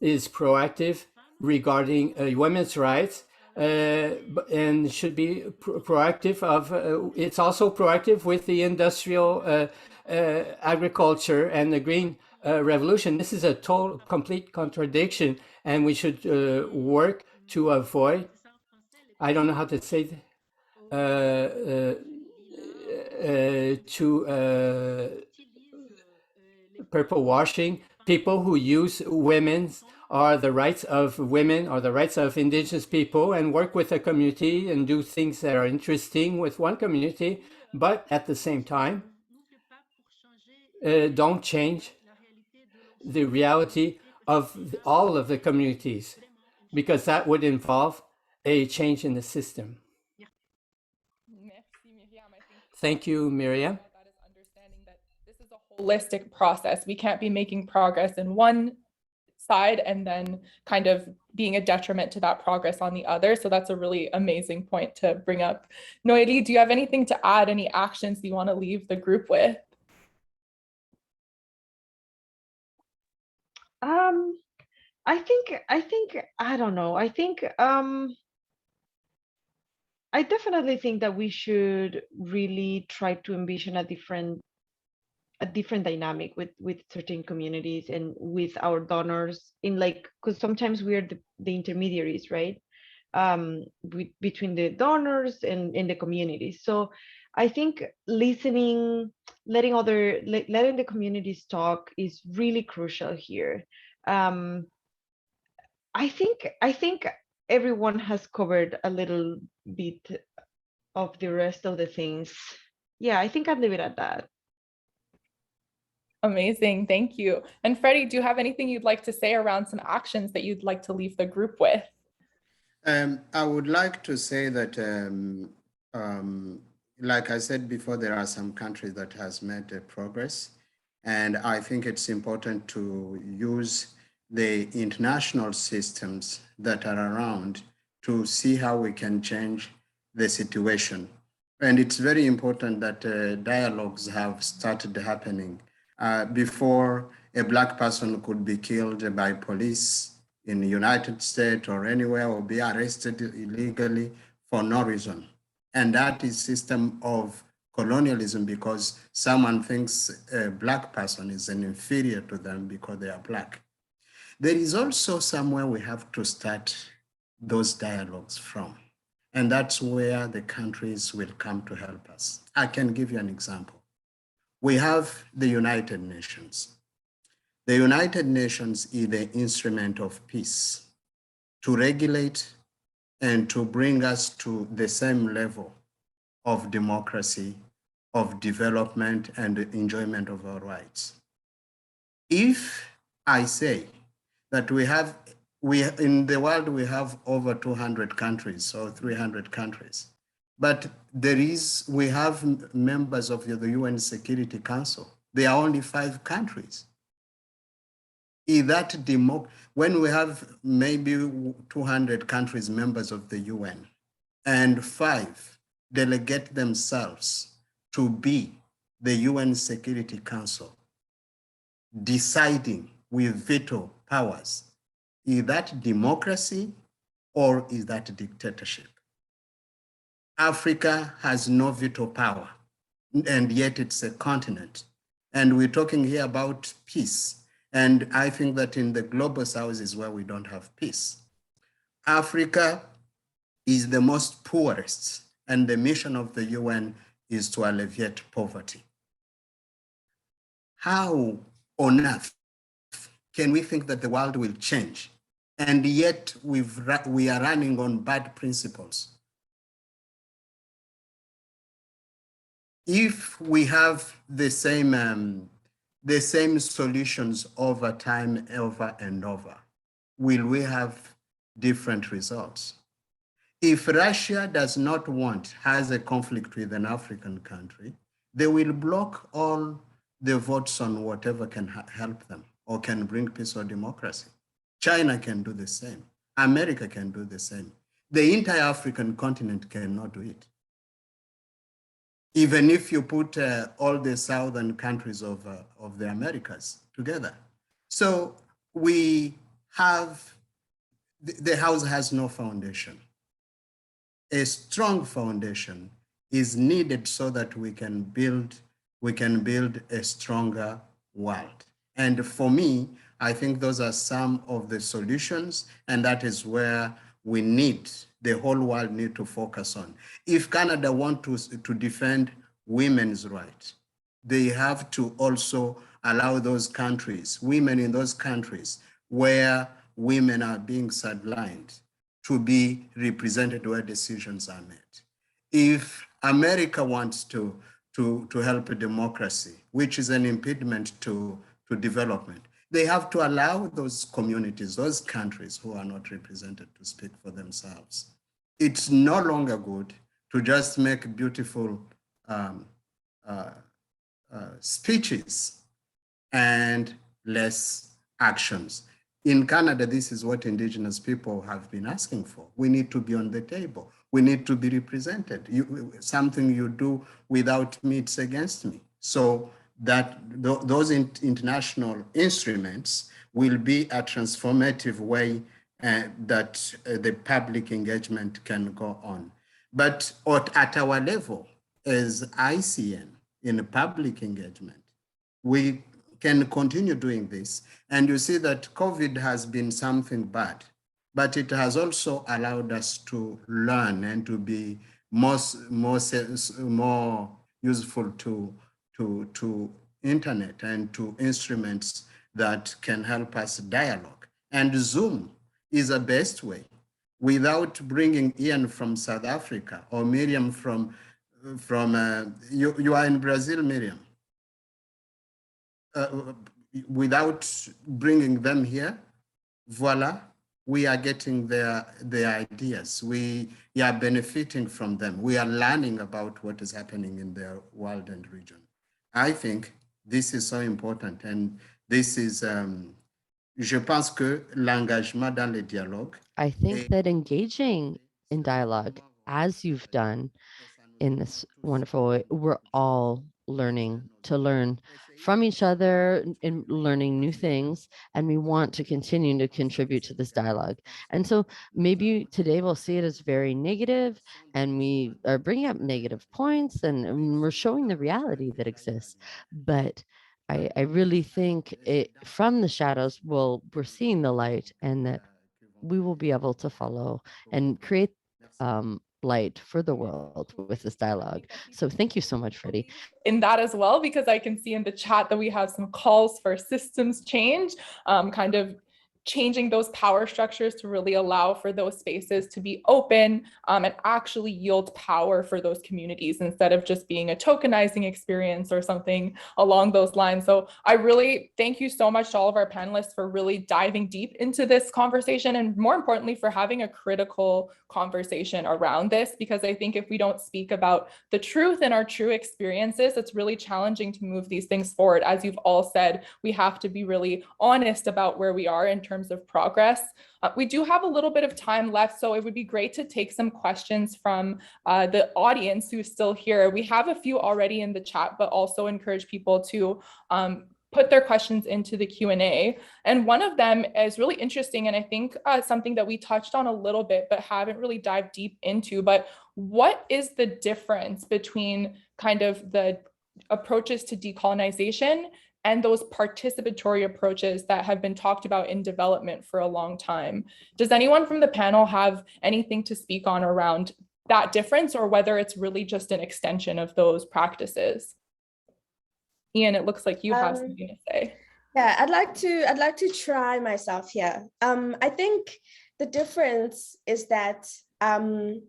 is proactive regarding women's rights, and should be proactive it's also proactive with the industrial agriculture and the green revolution. This is a complete contradiction, and we should work to avoid, I don't know how to say purple washing people who use women's or the rights of women or the rights of indigenous people and work with a community and do things that are interesting with one community, but at the same time, don't change the reality of all of the communities, because that would involve a change in the system. Thank you, Miriam. That is understanding that this is a holistic process. We can't be making progress in one side and then kind of being a detriment to that progress on the other. So that's a really amazing point to bring up. Nohely, do you have anything to add, any actions you want to leave the group with? I don't know. I definitely think that we should really try to envision a different dynamic with certain communities and with our donors, in like, because sometimes we are the intermediaries, right? Between the donors and in the community. So I think listening, letting the communities talk is really crucial here. I think everyone has covered a little bit of the rest of the things. Yeah, I think I'd leave it at that. Amazing, thank you. And Freddie, do you have anything you'd like to say around some actions that you'd like to leave the group with? I would like to say that, like I said before, there are some countries that has made progress, and I think it's important to use the international systems that are around to see how we can change the situation. And it's very important that dialogues have started happening. Before, a Black person could be killed by police in the United States or anywhere, or be arrested illegally for no reason. And that is system of colonialism, because someone thinks a Black person is an inferior to them because they are Black. There is also somewhere we have to start those dialogues from. And that's where the countries will come to help us. I can give you an example. We have the United Nations. The United Nations is the instrument of peace to regulate and to bring us to the same level of democracy, of development, and the enjoyment of our rights. If I say that in the world we have over 200 countries or 300 countries, but we have members of the UN Security Council. There are only 5 countries. When we have maybe 200 countries members of the UN and 5 delegate themselves to be the UN Security Council, deciding with veto powers, is that democracy or is that dictatorship? Africa has no veto power, and yet it's a continent. And we're talking here about peace. And I think that in the global south is where we don't have peace. Africa is the most poorest, and the mission of the UN is to alleviate poverty. How on earth can we think that the world will change? And yet we are running on bad principles. If we have the same solutions over time, over and over, will we have different results? If Russia has a conflict with an African country, they will block all the votes on whatever can help them or can bring peace or democracy. China can do the same. America can do the same. The entire African continent cannot do it. Even if you put all the southern countries of the Americas together. So we have, the house has no foundation. A strong foundation is needed so that we can build a stronger world. And for me, I think those are some of the solutions, and that is where the whole world need to focus on. If Canada want to defend women's rights, they have to also allow those countries, women in those countries where women are being sidelined, to be represented where decisions are made. If America wants to help a democracy, which is an impediment to development, they have to allow those communities, those countries who are not represented, to speak for themselves. It's no longer good to just make beautiful speeches and less actions. In Canada, this is what Indigenous people have been asking for. We need to be on the table. We need to be represented. Something you do without me, it's against me. So that those international instruments will be a transformative way that the public engagement can go on. But at our level, as ICN, in public engagement, we can continue doing this. And you see that COVID has been something bad, but it has also allowed us to learn and to be more useful to internet and to instruments that can help us dialogue. And Zoom is the best way. Without bringing Ian from South Africa or Miriam from you are in Brazil, Miriam. Without bringing them here, voila, we are getting their ideas. We are benefiting from them. We are learning about what is happening in their world and region. I think this is so important, and this is, je pense que l'engagement dans le dialogue. I think that engaging in dialogue, as you've done in this wonderful way, we're all learning to learn from each other and learning new things, and we want to continue to contribute to this dialogue. And so maybe today we'll see it as very negative, and we are bringing up negative points, and we're showing the reality that exists. But I really think from the shadows, we're seeing the light, and that we will be able to follow and create light for the world with this dialogue. So thank you so much, Freddie. In that as well, because I can see in the chat that we have some calls for systems change, kind of changing those power structures to really allow for those spaces to be open and actually yield power for those communities instead of just being a tokenizing experience or something along those lines. So I really thank you so much to all of our panelists for really diving deep into this conversation, and more importantly, for having a critical conversation around this, because I think if we don't speak about the truth and our true experiences, it's really challenging to move these things forward. As you've all said, we have to be really honest about where we are in terms of progress. We do have a little bit of time left, so it would be great to take some questions from the audience who's still here. We have a few already in the chat, but also encourage people to put their questions into the Q&A. And one of them is really interesting, and I think something that we touched on a little bit, but haven't really dived deep into, but what is the difference between kind of the approaches to decolonization and those participatory approaches that have been talked about in development for a long time? Does anyone from the panel have anything to speak on around that difference, or whether it's really just an extension of those practices? Ian, it looks like you have something to say. Yeah, I'd like to try myself here. I think the difference is that the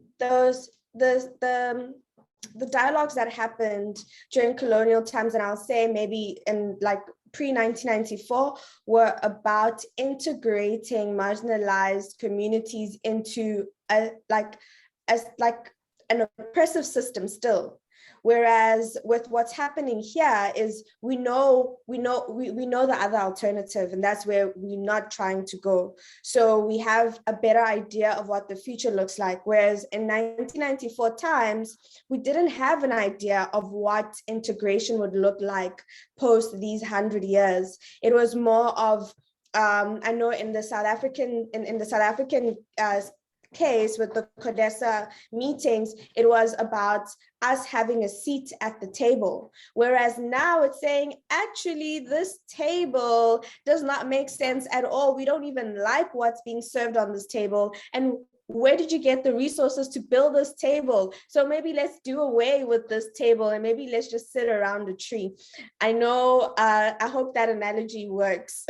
dialogues that happened during colonial times, and I'll say maybe in like pre-1994, were about integrating marginalized communities into an oppressive system still. Whereas with what's happening here is we know the other alternative, and that's where we're not trying to go. So we have a better idea of what the future looks like. Whereas in 1994 times, we didn't have an idea of what integration would look like post these 100 years. It was more of, I know in the South African case with the CODESA meetings, it was about us having a seat at the table. Whereas now it's saying, actually, this table does not make sense at all. We don't even like what's being served on this table. And where did you get the resources to build this table? So maybe let's do away with this table and maybe let's just sit around a tree. I know, I hope that analogy works.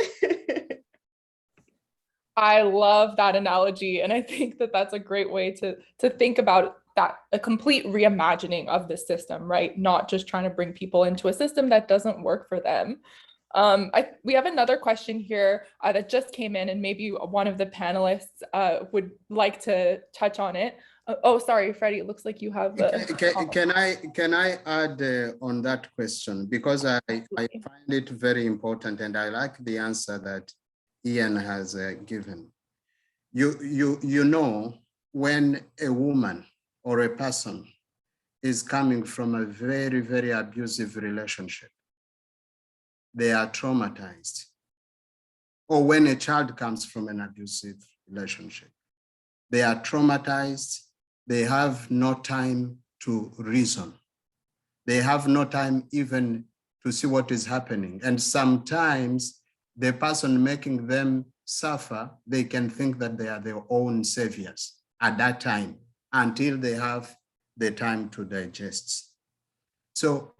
I love that analogy. And I think that that's a great way to think about that, a complete reimagining of the system, right? Not just trying to bring people into a system that doesn't work for them. We have another question here that just came in, and maybe one of the panelists would like to touch on it. Oh, sorry, Freddie, it looks like you have. Can I add on that question? Because I find it very important, and I like the answer that Ian has given. You know, when a woman or a person is coming from a very, very abusive relationship, they are traumatized. Or when a child comes from an abusive relationship, they are traumatized. They have no time to reason. They have no time even to see what is happening. And sometimes the person making them suffer, they can think that they are their own saviors at that time until they have the time to digest. So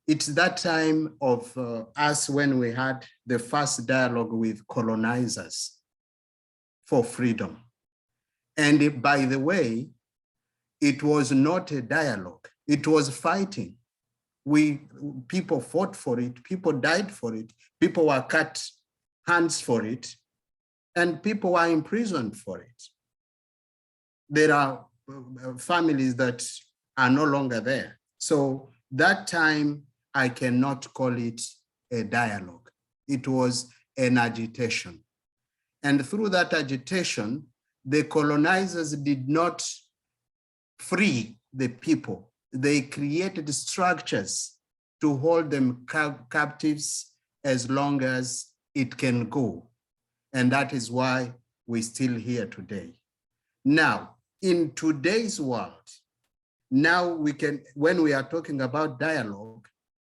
it's that time of us when we had the first dialogue with colonizers for freedom. And by the way, it was not a dialogue, it was fighting. People fought for it, people died for it, people were cut hands for it, and people were imprisoned for it. There are families that are no longer there. So that time, I cannot call it a dialogue. It was an agitation. And through that agitation, the colonizers did not free the people. They created structures to hold them captives as long as it can go. And that is why we're still here today. Now, in today's world, now we can, when we are talking about dialogue,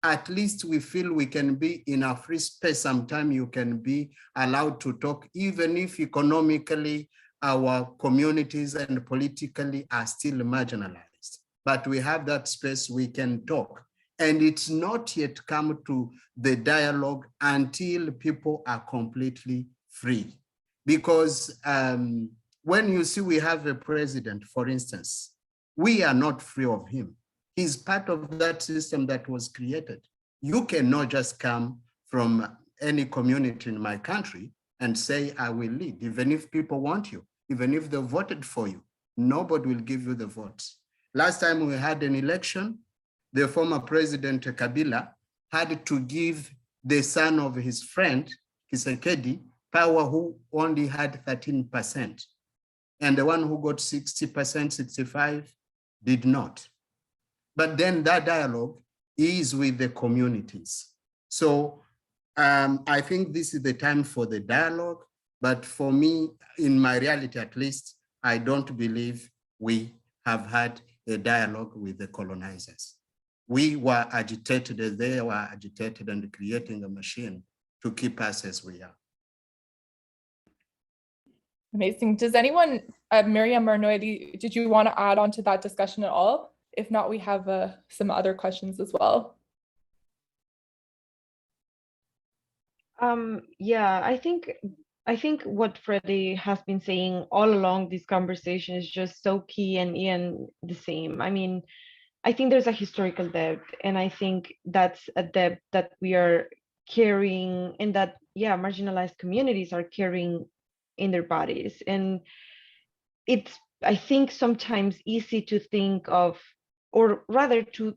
at least we feel we can be in a free space. Sometimes you can be allowed to talk, even if economically our communities and politically are still marginalized. But we have that space we can talk. And it's not yet come to the dialogue until people are completely free. Because when you see we have a president, for instance, we are not free of him. He's part of that system that was created. You cannot just come from any community in my country and say, I will lead, even if people want you, even if they voted for you, nobody will give you the votes. Last time we had an election, the former president Kabila had to give the son of his friend, Kisekedi, power, who only had 13%. And the one who got 60%, 65, did not. But then that dialogue is with the communities. So I think this is the time for the dialogue, but for me, in my reality at least, I don't believe we have had a dialogue with the colonizers. We were agitated as they were agitated and creating a machine to keep us as we are. Amazing. Does anyone, Miriam or Nohely, did you want to add on to that discussion at all? If not, we have some other questions as well. Yeah, I think what Freddie has been saying all along this conversation is just so key, and Ian the same. I mean, I think there's a historical debt, and I think that's a debt that we are carrying, and that, yeah, marginalized communities are carrying in their bodies. And it's, I think, sometimes easy to think of, or rather to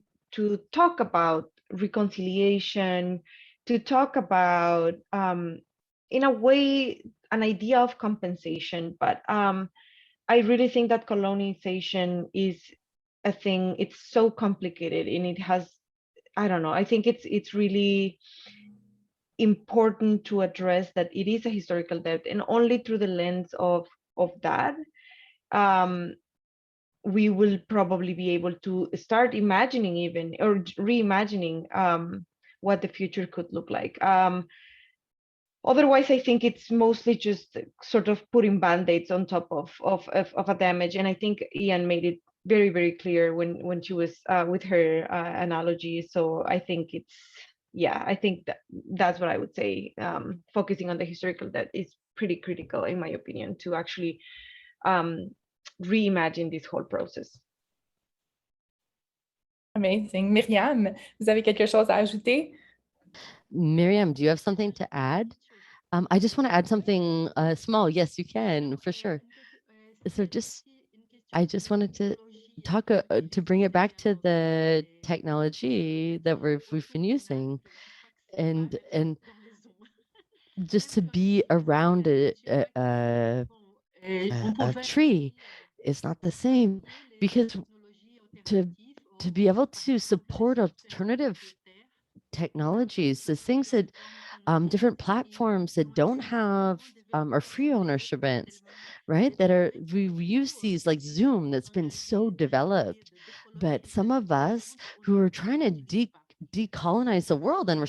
talk about reconciliation, to talk about, in a way, an idea of compensation. But I really think that colonization is a thing, it's so complicated, and it has, I don't know, I think it's really important to address that it is a historical debt, and only through the lens of that, we will probably be able to start imagining even, or reimagining what the future could look like. Otherwise, I think it's mostly just sort of putting band-aids on top of a damage. And I think Ian made it very, very clear when she was with her analogy. So I think it's, yeah, I think that's what I would say. Focusing on the historical, that is pretty critical, in my opinion, to actually reimagine this whole process. Amazing. Miriam, vous avez quelque chose à ajouter? Miriam, do you have something to add? I just want to add something small. Yes, you can, for sure. So I just wanted to talk to bring it back to the technology that we've been using, and just to be around a tree is not the same, because to be able to support alternative technologies, the things that different platforms that don't have or free ownership events, right? That are, we use these like Zoom that's been so developed, but some of us who are trying to decolonize the world and we're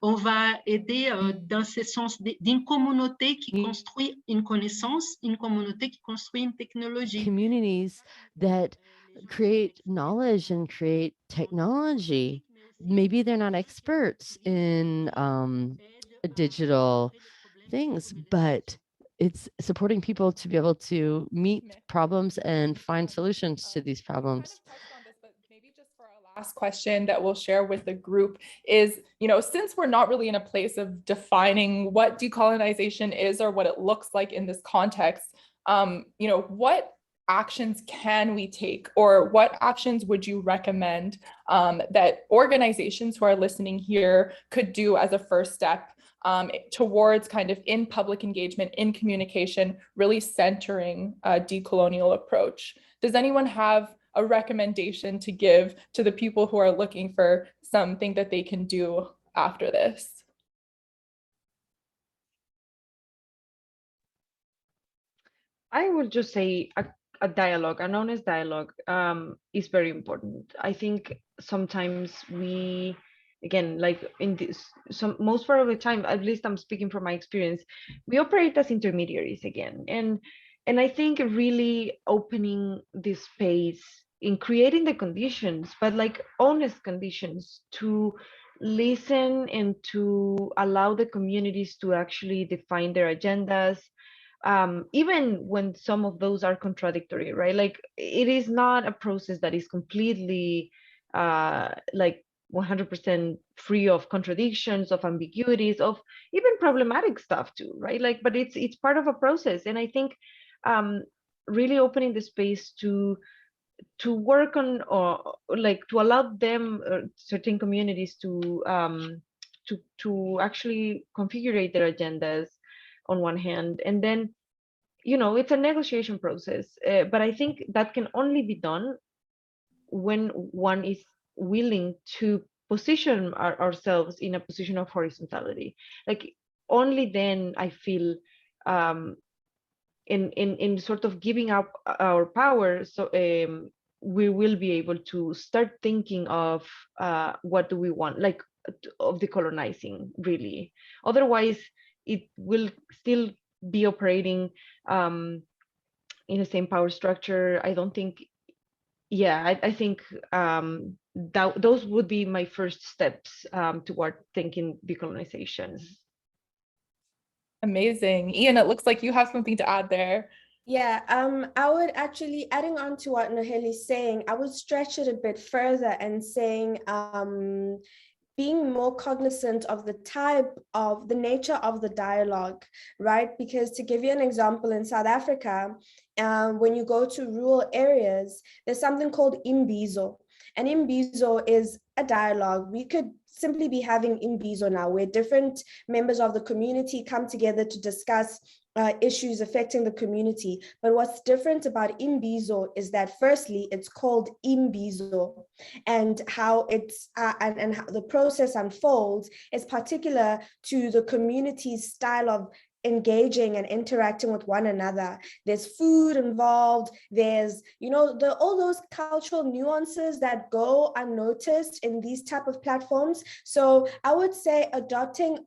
on va aider dans ce sens d'une communauté qui construit une connaissance, une communauté qui construit une technologie. Communities that create knowledge and create technology. Maybe they're not experts in digital things, but it's supporting people to be able to meet problems and find solutions to these problems. Maybe just for our last question that we'll share with the group is, since we're not really in a place of defining what decolonization is or what it looks like in this context, what actions can we take, or what actions would you recommend that organizations who are listening here could do as a first step towards kind of in public engagement, in communication, really centering a decolonial approach? Does anyone have a recommendation to give to the people who are looking for something that they can do after this? I would just say a dialogue, an honest dialogue is very important. I think sometimes we, again, like in this, most part of the time, at least I'm speaking from my experience, we operate as intermediaries again. And I think really opening this space in creating the conditions, but like honest conditions to listen and to allow the communities to actually define their agendas, even when some of those are contradictory, right? Like it is not a process that is completely like 100% free of contradictions, of ambiguities, of even problematic stuff too, right? Like, but it's part of a process. And I think really opening the space to work on, or like to allow them, certain communities to actually configure their agendas on one hand, and then it's a negotiation process, but I think that can only be done when one is willing to position ourselves in a position of horizontality. Like only then I feel in sort of giving up our power, so we will be able to start thinking of what do we want, like of decolonizing, really. Otherwise it will still be operating in the same power structure. I don't think, I think those would be my first steps toward thinking decolonization. Amazing. Ian, it looks like you have something to add there. Yeah, I would actually, adding on to what Nohely is saying, I would stretch it a bit further and saying, being more cognizant of the nature of the dialogue, right? Because to give you an example, in South Africa, when you go to rural areas, there's something called imbizo. And imbizo is a dialogue. We could simply be having imbizo now, where different members of the community come together to discuss issues affecting the community. But what's different about imbizo is that firstly, it's called imbizo, and how it's and how the process unfolds is particular to the community's style of engaging and interacting with one another. There's food involved, there's, all those cultural nuances that go unnoticed in these type of platforms. So I would say adopting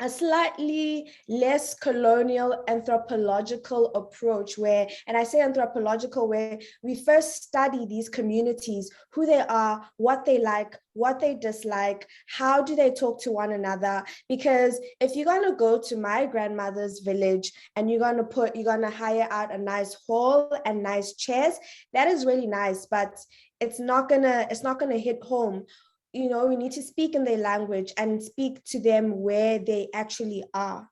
a slightly less colonial anthropological approach where, and I say anthropological, where we first study these communities, who they are, what they like, what they dislike, how do they talk to one another? Because if you're gonna go to my grandmother's village and you're gonna hire out a nice hall and nice chairs, that is really nice, but it's not gonna hit home. We need to speak in their language and speak to them where they actually are.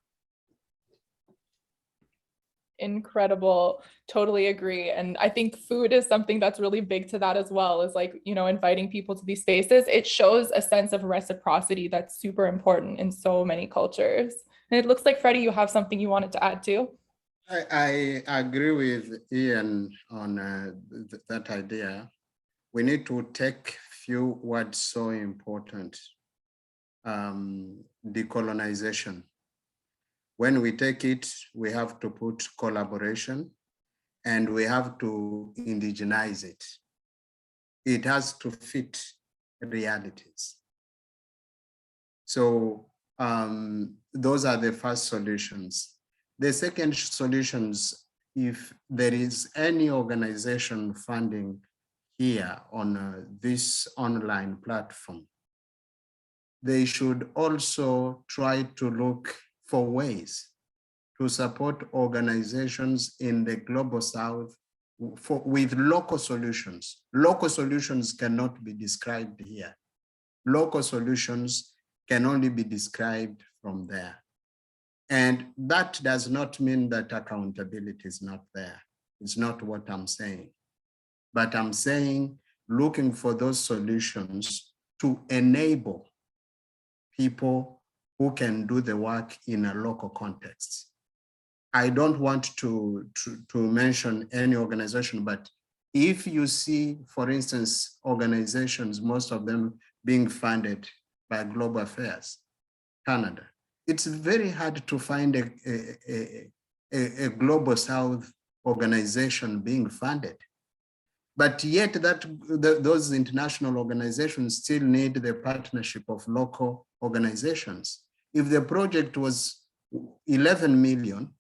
Incredible. Totally agree. And I think food is something that's really big to that as well, is like, inviting people to these spaces. It shows a sense of reciprocity that's super important in so many cultures. And it looks like, Freddie, you have something you wanted to add too. I agree with Ian on that idea. We need to take few words so important. Decolonization. When we take it, we have to put collaboration and we have to indigenize it. It has to fit realities. So those are the first solutions. The second solutions, if there is any organization funding here on this online platform, they should also try to look for ways to support organizations in the global south with local solutions. Local solutions cannot be described here. Local solutions can only be described from there. And that does not mean that accountability is not there. It's not what I'm saying. But I'm saying looking for those solutions to enable people who can do the work in a local context. I don't want to mention any organization, but if you see, for instance, organizations, most of them being funded by Global Affairs, Canada, it's very hard to find a Global South organization being funded. But yet those international organizations still need the partnership of local organizations. If the project was 11 million,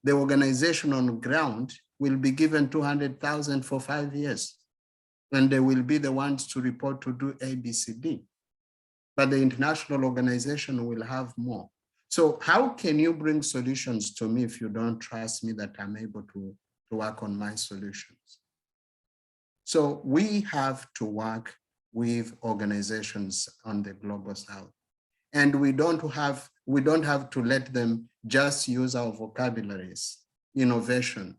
the organization on ground will be given 200,000 for 5 years. And they will be the ones to report to do ABCD. But the international organization will have more. So how can you bring solutions to me if you don't trust me that I'm able to work on my solutions? So we have to work with organizations on the global south. And we don't have to let them just use our vocabularies, innovation,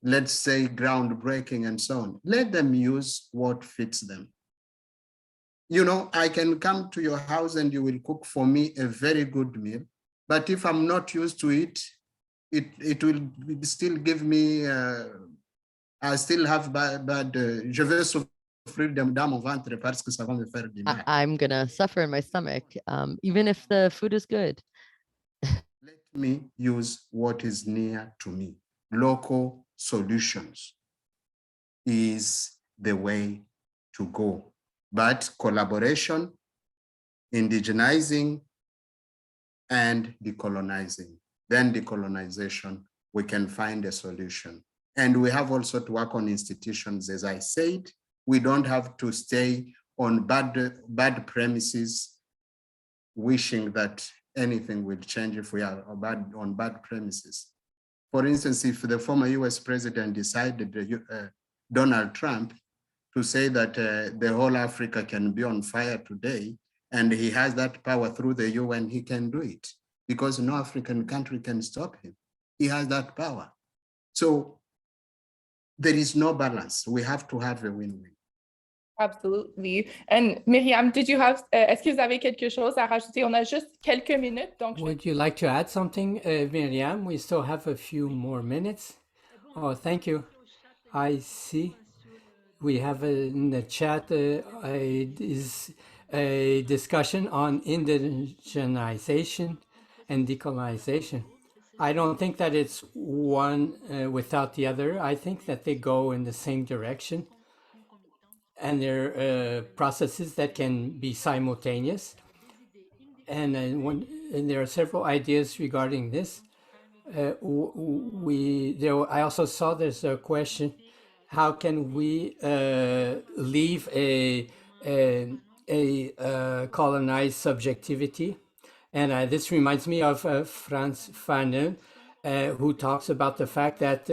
let's say groundbreaking and so on. Let them use what fits them. I can come to your house and you will cook for me a very good meal, but if I'm not used to it, it will still give me, I still have bad je vais souffrir dans mon ventre parce que ça va me faire du mal. I'm gonna suffer in my stomach, even if the food is good. Let me use what is near to me. Local solutions is the way to go. But collaboration, indigenizing, and decolonizing. Then decolonization, we can find a solution. And we have also to work on institutions. As I said, we don't have to stay on bad premises, wishing that anything will change if we are on bad premises. For instance, if the former US president decided, Donald Trump, to say that the whole Africa can be on fire today, and he has that power through the UN, he can do it because no African country can stop him. He has that power. So there is no balance. We have to have a win-win. Absolutely. And Miriam, did you have, est-ce que vous avez quelque chose à rajouter? On a juste quelques minutes. Donc Would you like to add something, Miriam? We still have a few more minutes. Oh, thank you. I see. We have in the chat is a discussion on indigenization and decolonization. I don't think that it's one without the other. I think that they go in the same direction, and they're processes that can be simultaneous. And there are several ideas regarding this. I also saw there's a question: how can we leave a colonized subjectivity? And this reminds me of Frantz Fanon, who talks about the fact that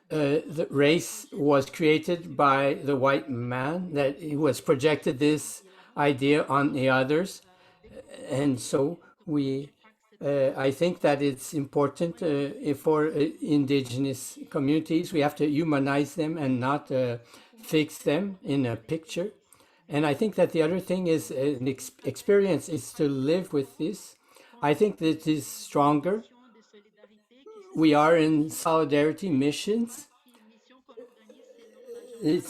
the race was created by the white man, that he was projected this idea on the others. And so I think that it's important for indigenous communities. We have to humanize them and not fix them in a picture. And I think that the other thing is an experience is to live with this. I think that it is stronger. We are in solidarity missions. We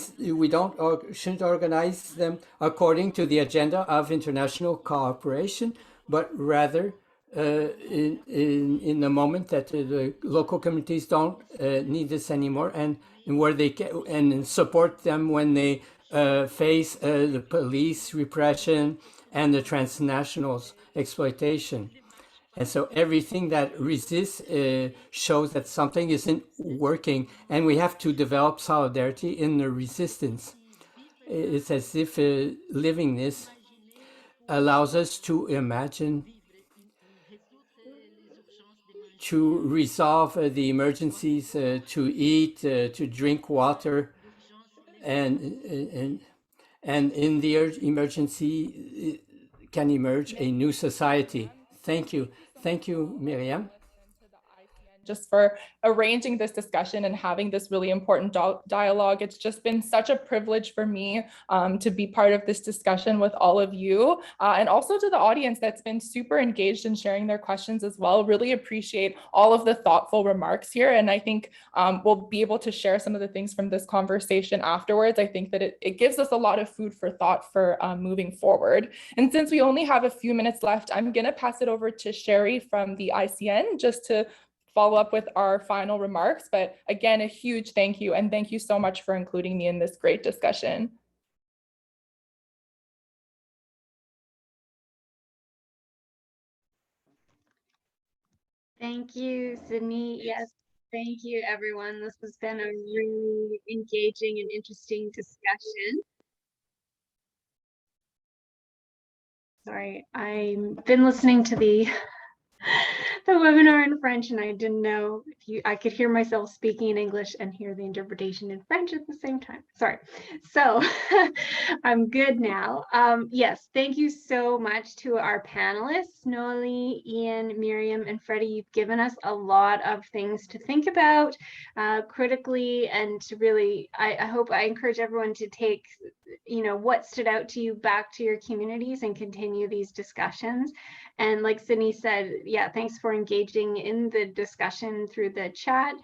shouldn't organize them according to the agenda of international cooperation, but rather in the moment that the local communities don't need this anymore, and where they can and support them when they face the police repression and the transnationals exploitation. And so everything that resists shows that something isn't working, and we have to develop solidarity in the resistance. It's as if living this allows us to imagine, to resolve the emergencies, to eat, to drink water, and in the emergency can emerge a new society. Thank you. Thank you, Miriam. Just for arranging this discussion and having this really important dialogue. It's just been such a privilege for me to be part of this discussion with all of you, and also to the audience that's been super engaged in sharing their questions as well. Really appreciate all of the thoughtful remarks here. And I think we'll be able to share some of the things from this conversation afterwards. I think that it gives us a lot of food for thought for moving forward. And since we only have a few minutes left, I'm gonna pass it over to Sherry from the ICN just to follow up with our final remarks. But again, a huge thank you, and thank you so much for including me in this great discussion. Thank you, Sydney. Yes, thank you, everyone. This has been a really engaging and interesting discussion. Sorry, I've been listening to the webinar in French, and I didn't know if I could hear myself speaking in English and hear the interpretation in French at the same time. Sorry. So I'm good now. Yes, thank you so much to our panelists, Nohely, Ian, Miriam, and Freddie. You've given us a lot of things to think about critically, and to really, I hope I encourage everyone to take, what stood out to you back to your communities and continue these discussions. And like Sydney said, yeah, thanks for engaging in the discussion through the chat,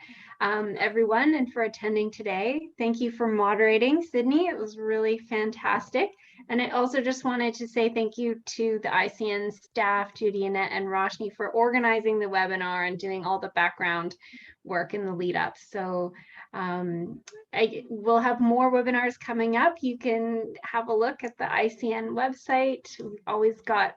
everyone, and for attending today. Thank you for moderating, Sydney. It was really fantastic. And I also just wanted to say thank you to the ICN staff, Judy, Annette, and Roshni, for organizing the webinar and doing all the background work in the lead up. So we'll have more webinars coming up. You can have a look at the ICN website. We've always got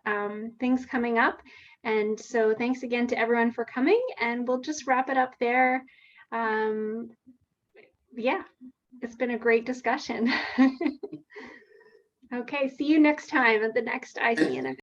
things coming up. And so thanks again to everyone for coming, and we'll just wrap it up there. Yeah, it's been a great discussion. Okay, see you next time at the next ICN event.